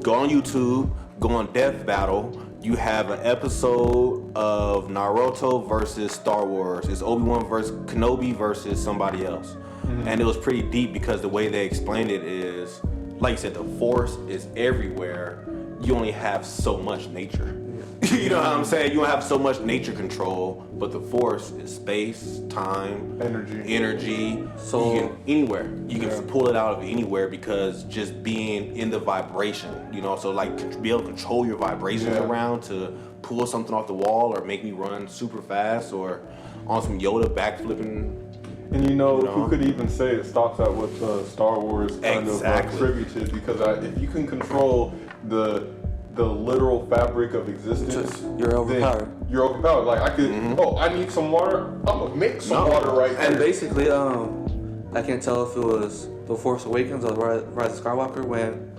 Go on YouTube, go on Death Battle. You have an episode of Naruto versus Star Wars. It's Obi-Wan versus Kenobi versus somebody else. And it was pretty deep because the way they explained it is, like you said, the force is everywhere. You only have so much nature. You know what I'm saying? You don't have so much nature control, but the force is space, time, energy. So you can, anywhere. You can pull it out of anywhere because just being in the vibration, you know, so like be able to control your vibrations around to pull something off the wall or make me run super fast or on some Yoda backflipping. And you know, who could even say it stops at what Star Wars kind of attributed? Because if you can control the literal fabric of existence, you're overpowered. You're overpowered. Like I could, I need some water. I'm gonna make some water right And there. basically, I can't tell if it was The Force Awakens or Rise of Skywalker when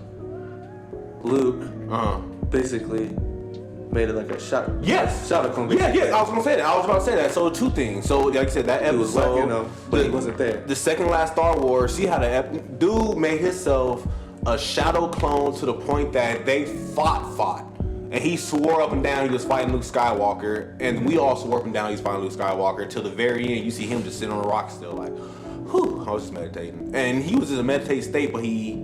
Luke basically made it like a shadow. Yes. Shadow clone. Yeah, I was gonna say that. I was about to say that. So two things. So like I said, that It was episode, like, you know, but he wasn't there. The second last Star Wars, see how the dude made himself a shadow clone to the point that they fought. And he swore up and down he was fighting Luke Skywalker. And we all swore up and down he was fighting Luke Skywalker. Till the very end, you see him just sitting on a rock still like, whew, I was just meditating. And he was in a meditative state, but he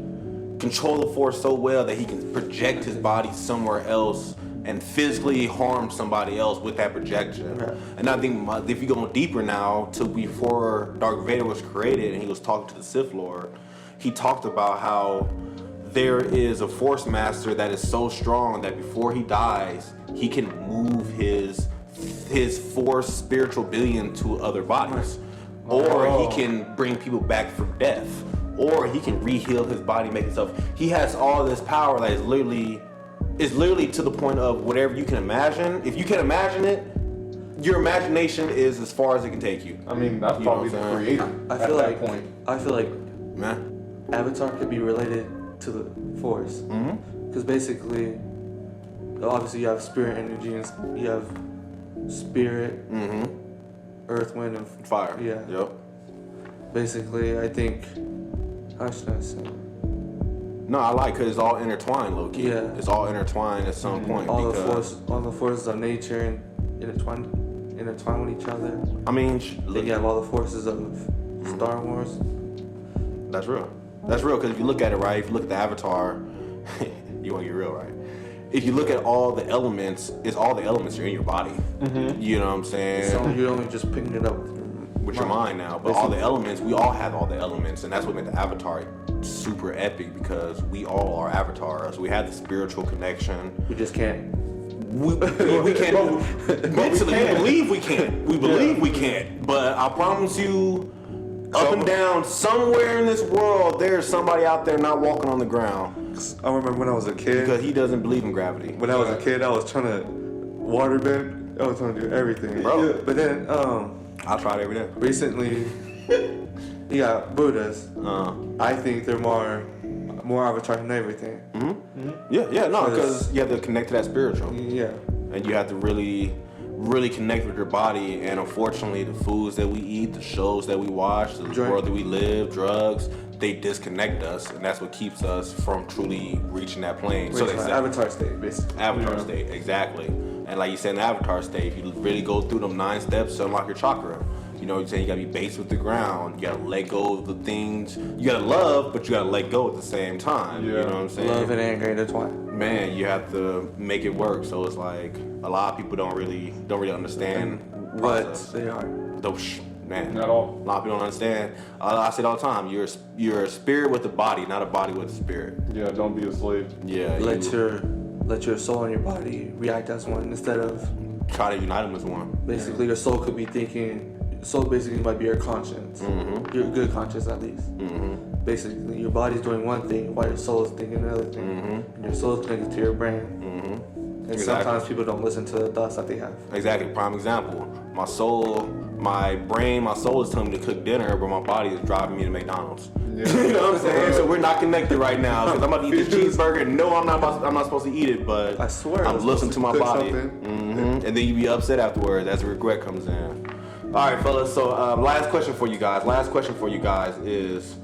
controlled the force so well that he can project his body somewhere else and physically harm somebody else with that projection. Right. And I think if you go deeper now to before Darth Vader was created and he was talking to the Sith Lord, he talked about how there is a Force Master that is so strong that before he dies, he can move his Force spiritual being to other bodies. Or he can bring people back from death. Or he can re-heal his body, make himself. He has all this power that is literally to the point of whatever you can imagine. If you can imagine it, your imagination is as far as it can take you. I mean, that's probably the creator. I feel like Man. Avatar could be related to the Force. Because basically, obviously you have spirit energy and you have spirit, earth, wind, and Fire. Yeah. Yep. Basically, I think, how should I say? No, I like because it's all intertwined, low key. Yeah. It's all intertwined at some point. All the forces of nature and intertwined with each other. I mean, Then you have all the forces of Star Wars. That's real. That's real because if you look at it right, if you look at the Avatar, you want to get real, right? If you look at all the elements, it's all the elements are in your body. You know what I'm saying? So you're only just picking it up with your mind now. But all the elements, we all have all the elements, and that's what made the Avatar super epic because we all are avatars. We have the spiritual connection. We just can't. We can't. Mentally, we believe we can't. We believe we can't. But I promise you, up and down, somewhere in this world, there's somebody out there not walking on the ground. I remember when I was a kid. Because he doesn't believe in gravity. When I was a kid, I was trying to waterbend. I was trying to do everything, bro. But then, I tried every day. Recently, you got Buddhas. I think they're more avatar than everything. Yeah, no, because you have to connect to that spiritual. Yeah. And you have to really connect with your body. And unfortunately, the foods that we eat, the shows that we watch, the world that we live, drugs, they disconnect us, and that's what keeps us from truly reaching that plane. So they say, Avatar state, basically. Avatar state, exactly. And like you said, in the Avatar state, if you really go through them 9 steps to unlock your chakra, you know what I'm saying? You gotta be based with the ground. You gotta let go of the things. You gotta love, but you gotta let go at the same time. You know what I'm saying? Love and anger intertwined. Man, you have to make it work. So it's like a lot of people don't really understand what they are. Man, not all. A lot of people don't understand. I say it all the time. You're a spirit with a body, not a body with a spirit. Yeah, don't be a slave. Yeah. Let your soul and your body react as one instead of try to unite them as one. Basically, your soul could be thinking. Soul basically might be your conscience. Your good conscience, at least. Basically, your body's doing one thing while your soul is thinking another thing. And your soul is connected to your brain. And sometimes people don't listen to the thoughts that they have. Exactly. Prime example. My soul my brain, my soul is telling me to cook dinner, but my body is driving me to McDonald's. Yeah. You know what I'm saying? So we're not connected right now because I'm about to eat this cheeseburger. No, I'm not supposed to eat it, but I swear I'm listening to my cook body. something. And then you be upset afterwards as regret comes in. All right, fellas. So last question for you guys is,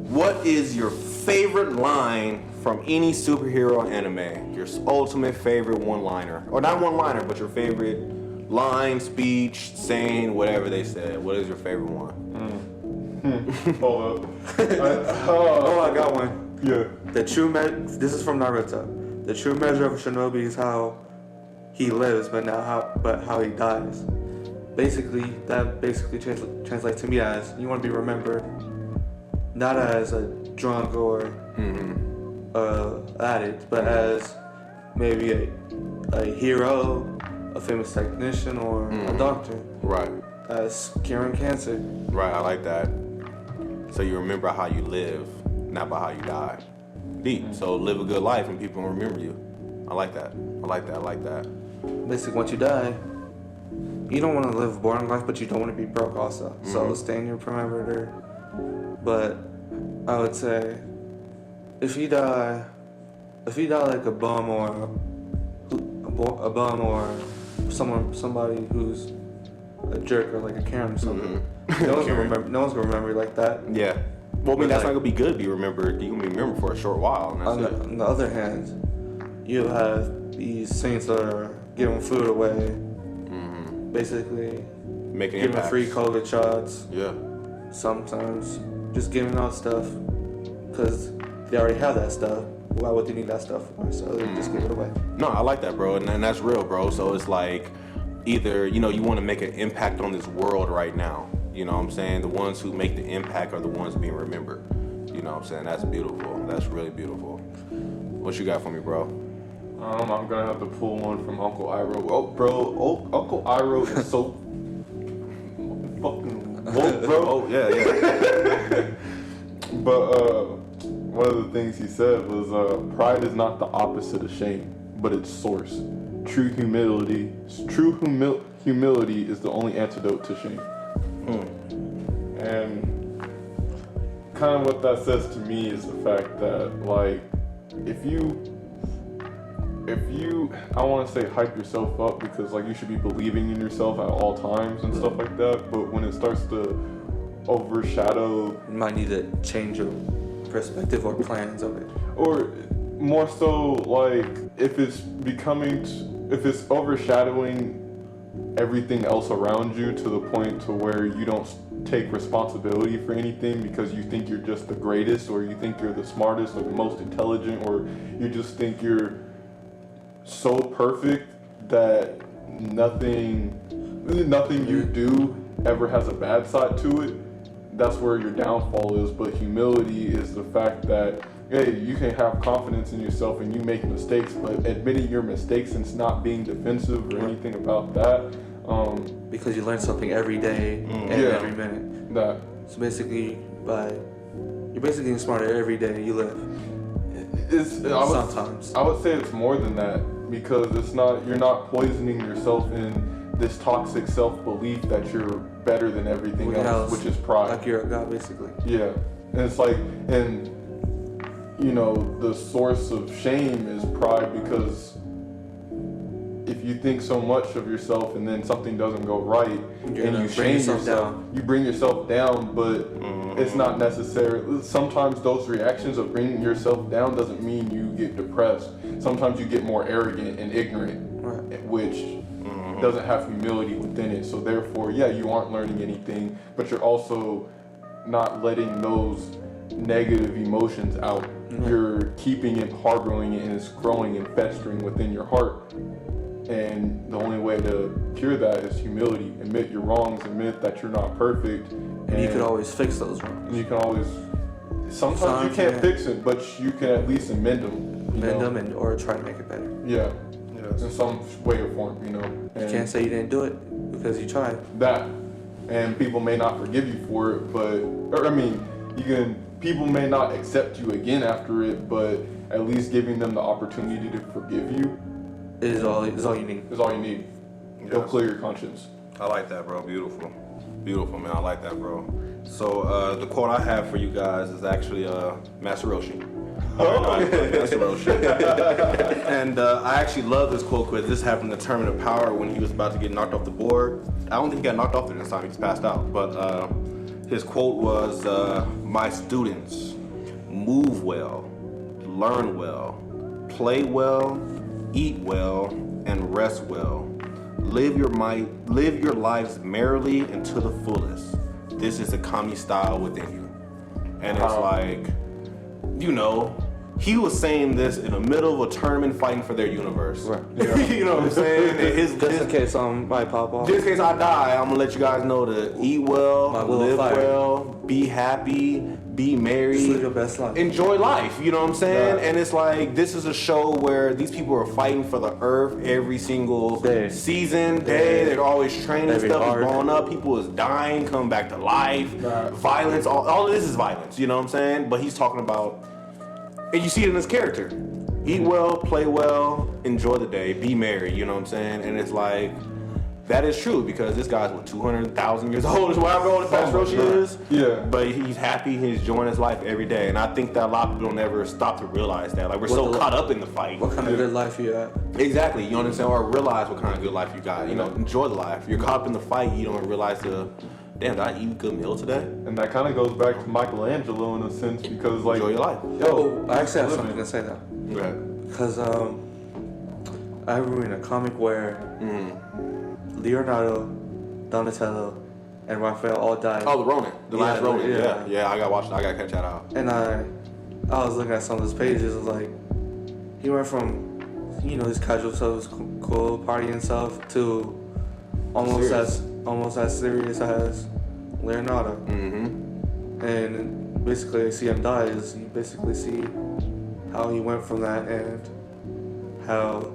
what is your favorite line from any superhero anime? Your ultimate favorite one-liner, or not one-liner, but your favorite line, speech, saying, whatever they said. What is your favorite one? Hold up. I got one. Yeah. This is from Naruto. The true measure of a shinobi is how he lives, but how he dies. Basically, that translates to me as you want to be remembered not as a drunk or addict, but as maybe a hero, a famous technician, or a doctor. Right. As curing cancer. Right. I like that. So you remember how you live, not by how you die. Deep. So live a good life and people will remember you. I like that. Basically, once you die, you don't want to live a boring life, but you don't want to be broke also. So stay in your perimeter. But I would say, if you die like a bum or somebody who's a jerk or like a Karen or something, no one's gonna remember you like that. Yeah. Well, I mean, that's not gonna be good to be remembered. You're gonna be remembered for a short while. And that's it. On the other hand, you have these saints that are giving food away, basically Making giving impacts. free COVID shots. Yeah. Sometimes just giving out stuff because they already have that stuff. Why would they need that stuff for? So they just give it away. No, I like that, bro, and that's real, bro. So it's like either you want to make an impact on this world right now. You know what I'm saying? The ones who make the impact are the ones being remembered. You know what I'm saying? That's beautiful. That's really beautiful. What you got for me, bro? I'm gonna have to pull one from Uncle Iroh. Oh, bro, Uncle Iroh is so fucking woke, bro. Oh, yeah. But one of the things he said was, pride is not the opposite of shame, but its source. True humility is the only antidote to shame. And kind of what that says to me is the fact that, like, if you I want to say hype yourself up, because like you should be believing in yourself at all times and stuff like that, but when it starts to overshadow, You might need to change your perspective or plans of it. or more so like if it's overshadowing everything else around you to the point to where you don't take responsibility for anything because you think you're just the greatest, or you think you're the smartest or the most intelligent, or you just think you're so perfect that nothing you do ever has a bad side to it. That's where your downfall is. But humility is the fact that, hey, you can have confidence in yourself and you make mistakes, but admitting your mistakes and not being defensive or anything about that. Because you learn something every day and every minute. That So basically, you're basically getting smarter every day you live. Sometimes. I would say it's more than that, because you're not poisoning yourself in this toxic self-belief that you're better than everything else, which is pride. Like you're a god, basically. Yeah. And it's like, and the source of shame is pride, because if you think so much of yourself and then something doesn't go right and you shame yourself, you bring yourself down, but it's not necessary. Sometimes those reactions of bringing yourself down doesn't mean you get depressed. Sometimes you get more arrogant and ignorant, which doesn't have humility within it. So therefore, you aren't learning anything, but you're also not letting those negative emotions out. You're keeping it, harboring it, and it's growing and festering within your heart. And the only way to cure that is humility. Admit your wrongs, admit that you're not perfect. And you can always fix those wrongs. And you can always, sometimes you can't fix it, but you can at least amend them. Or try to make it better. Yeah. In some way or form, And you can't say you didn't do it because you tried. That. And people may not forgive you for it, people may not accept you again after it, but at least giving them the opportunity to forgive you is all you need. Is all you need. It'll clear your conscience. I like that, bro. Beautiful. Beautiful, man. I like that, bro. So the quote I have for you guys is actually Master Roshi. Master Roshi. And I actually love this quote because this happened in the Tournament of Power when he was about to get knocked off the board. I don't think he got knocked off there this time. He just passed out. But his quote was, "My students, move well, learn well, play well, eat well, and rest well. Live your lives merrily and to the fullest. This is the kami style within you." And it's like, you know, he was saying this in the middle of a tournament fighting for their universe. Right. Yeah. You know what I'm saying? Just in case I pop off. Just in case I die, I'm gonna let you guys know to eat well, live well, be happy, be merry, Just live your best life. enjoy life. You know what I'm saying? Yeah. And it's like, this is a show where these people are fighting for the earth every single Day. season, day. They're always training, Every stuff arc. is blowing up, people is dying, coming back to life, Right. violence. All of this is violence. You know what I'm saying? But he's talking about. And you see it in his character. Eat well, play well, enjoy the day, be merry, you know what I'm saying? And it's like, that is true because this guy's, 200,000 years old, is whatever old Master Roshi is. Yeah. But he's happy, he's enjoying his life every day. And I think that a lot of people don't ever stop to realize that. Like, we're so caught up in the fight. What kind of good life you have? Exactly, you understand? Or realize what kind of good life you got. You know, enjoy the life. You're caught up in the fight, you don't realize damn, did I eat a good meal today? And that kind of goes back to Michelangelo in a sense because, like, Enjoy your life. Yo, I actually have something to say though. Okay. Because I remember in a comic where Leonardo, Donatello, and Raphael all died. Oh, the Ronin. The last Ronin. yeah. Yeah, I gotta watch it. I gotta catch that out. And I was looking at some of his pages. I was like, he went from, his casual self, cool party and stuff, to almost as serious as Leonardo. Mm-hmm. And basically, I see him die. Is you basically see how he went from that and how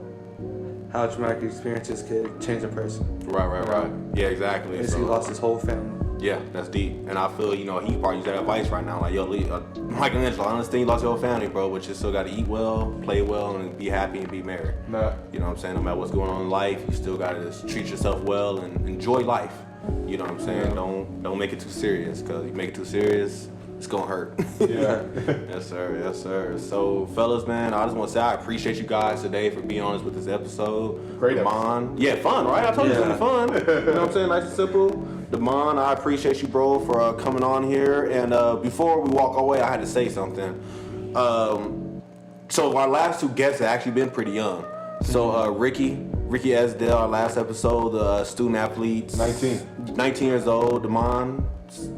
traumatic experiences could change a person. Right. Yeah, exactly. Basically, So, lost his whole family. yeah, that's deep. And I feel, he probably use that advice right now. Like, yo, Michelangelo, I understand you lost your whole family, bro, but you still got to eat well, play well, and be happy and be merry. nah. You know what I'm saying? No matter what's going on in life, you still got to just treat yourself well and enjoy life. You know what I'm saying? Yeah. Don't make it too serious, because you make it too serious, it's gonna hurt. Yeah. Yes, sir. So, fellas, man, I just want to say I appreciate you guys today for being on us with this episode. Great Damon. Yeah, fun, right? I told you it was gonna be fun. You know what I'm saying? Nice and simple. Damon, I appreciate you, bro, for coming on here. And before we walk away, I had to say something. So our last two guests have actually been pretty young. So Ricky Esdale, our last episode, the student athletes. 19 years old. Damon,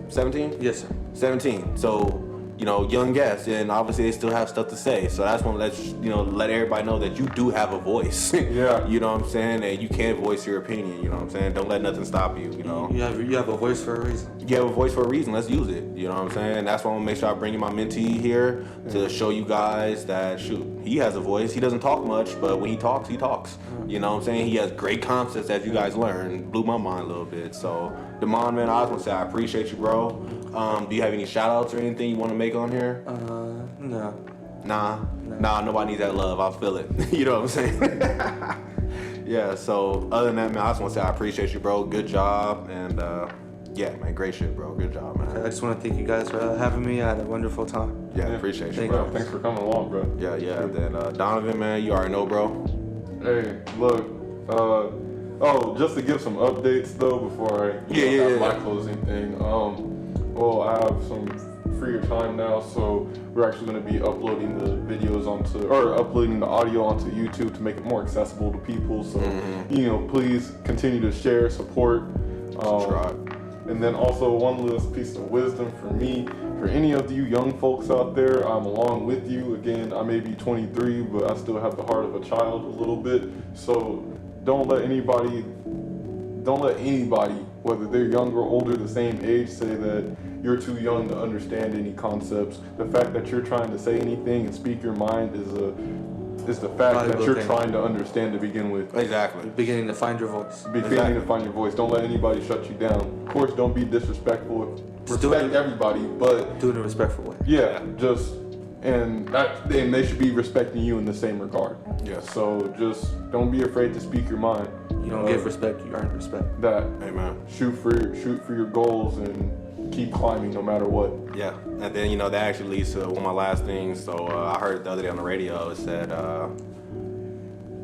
17? Yes, sir. 17. So, young guests, and obviously they still have stuff to say. So I just want to let everybody know that you do have a voice. Yeah. You know what I'm saying? And you can voice your opinion, you know what I'm saying? Don't let nothing stop you, You have a voice for a reason. You have a voice for a reason. Let's use it. You know what I'm saying? That's why I'm gonna make sure I bring in my mentee here to show you guys that he has a voice. He doesn't talk much, but when he talks, he talks. You know what I'm saying? He has great concepts that you guys learn. Blew my mind a little bit. So, Damon, man, I just want to say I appreciate you, bro. Do you have any shout outs or anything you want to make on here? No. Nah, nobody needs that love. I feel it. You know what I'm saying? Yeah, so other than that, man, I just want to say I appreciate you, bro. Good job. And yeah, man, great shit, bro. Good job, man. I just want to thank you guys for having me. I had a wonderful time. Yeah, appreciate you, Thank bro. you. Thanks for coming along, bro. Yeah. Then Donovan, man, you already know, bro. Hey, look. Just to give some updates though before I have my closing thing. Well, I have some freer time now, so we're actually going to be uploading the videos uploading the audio onto YouTube to make it more accessible to people. So, please continue to share, support. And then also one last piece of wisdom for me, for any of you young folks out there, I'm along with you. Again, I may be 23, but I still have the heart of a child a little bit. So don't let anybody, whether they're younger or older, the same age, say that you're too young to understand any concepts. The fact that you're trying to say anything and speak your mind is the fact that you're trying to understand to begin with. Exactly. Beginning to find your voice. Beginning to find your voice. Don't let anybody shut you down. Of course, don't be disrespectful. Respect everybody, but do it in a respectful way. yeah, just and they should be respecting you in the same regard. Yeah. So just don't be afraid to speak your mind. You don't give respect, you earn respect. That. Amen. Shoot for your goals and keep climbing no matter what. Yeah, and then that actually leads to one of my last things. So I heard the other day on the radio. It said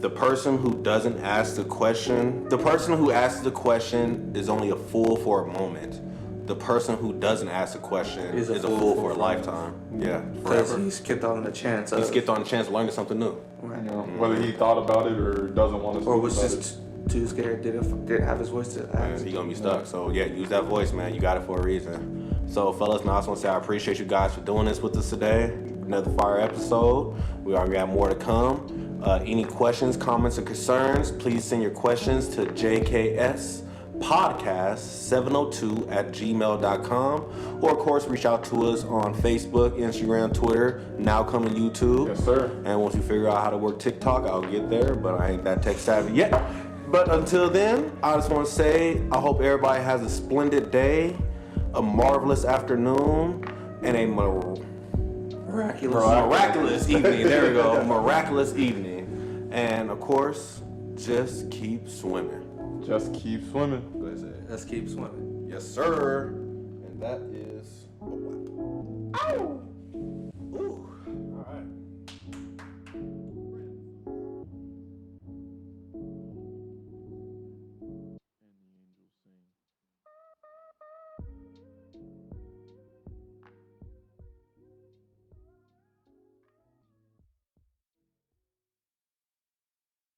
the person who doesn't ask the question, the person who asks the question is only a fool for a moment. The person who doesn't ask the question is a fool for a lifetime. Yeah, Because forever. he skipped on the chance. He skipped on the chance of learning something new. Right. You know, whether he thought about it or doesn't want to speak Or was about just too scared, didn't have his voice to And ask. he gonna be stuck. So yeah, use that voice, man. You got it for a reason. So fellas, man, I just want to say I appreciate you guys for doing this with us today. Another fire episode. We already got more to come. Any questions, comments, or concerns, please send your questions to jkspodcast702@gmail.com, or of course reach out to us on Facebook, Instagram, Twitter, now coming YouTube. Yes, sir. And once we figure out how to work TikTok, I'll get there, but I ain't that tech savvy yet. But until then, I just want to say I hope everybody has a splendid day, a marvelous afternoon, and a miraculous evening. There we go. Miraculous evening. And of course, just keep swimming. Just keep swimming. What is it? Let's keep swimming. Yes, sir. And that is a wrap. Ow!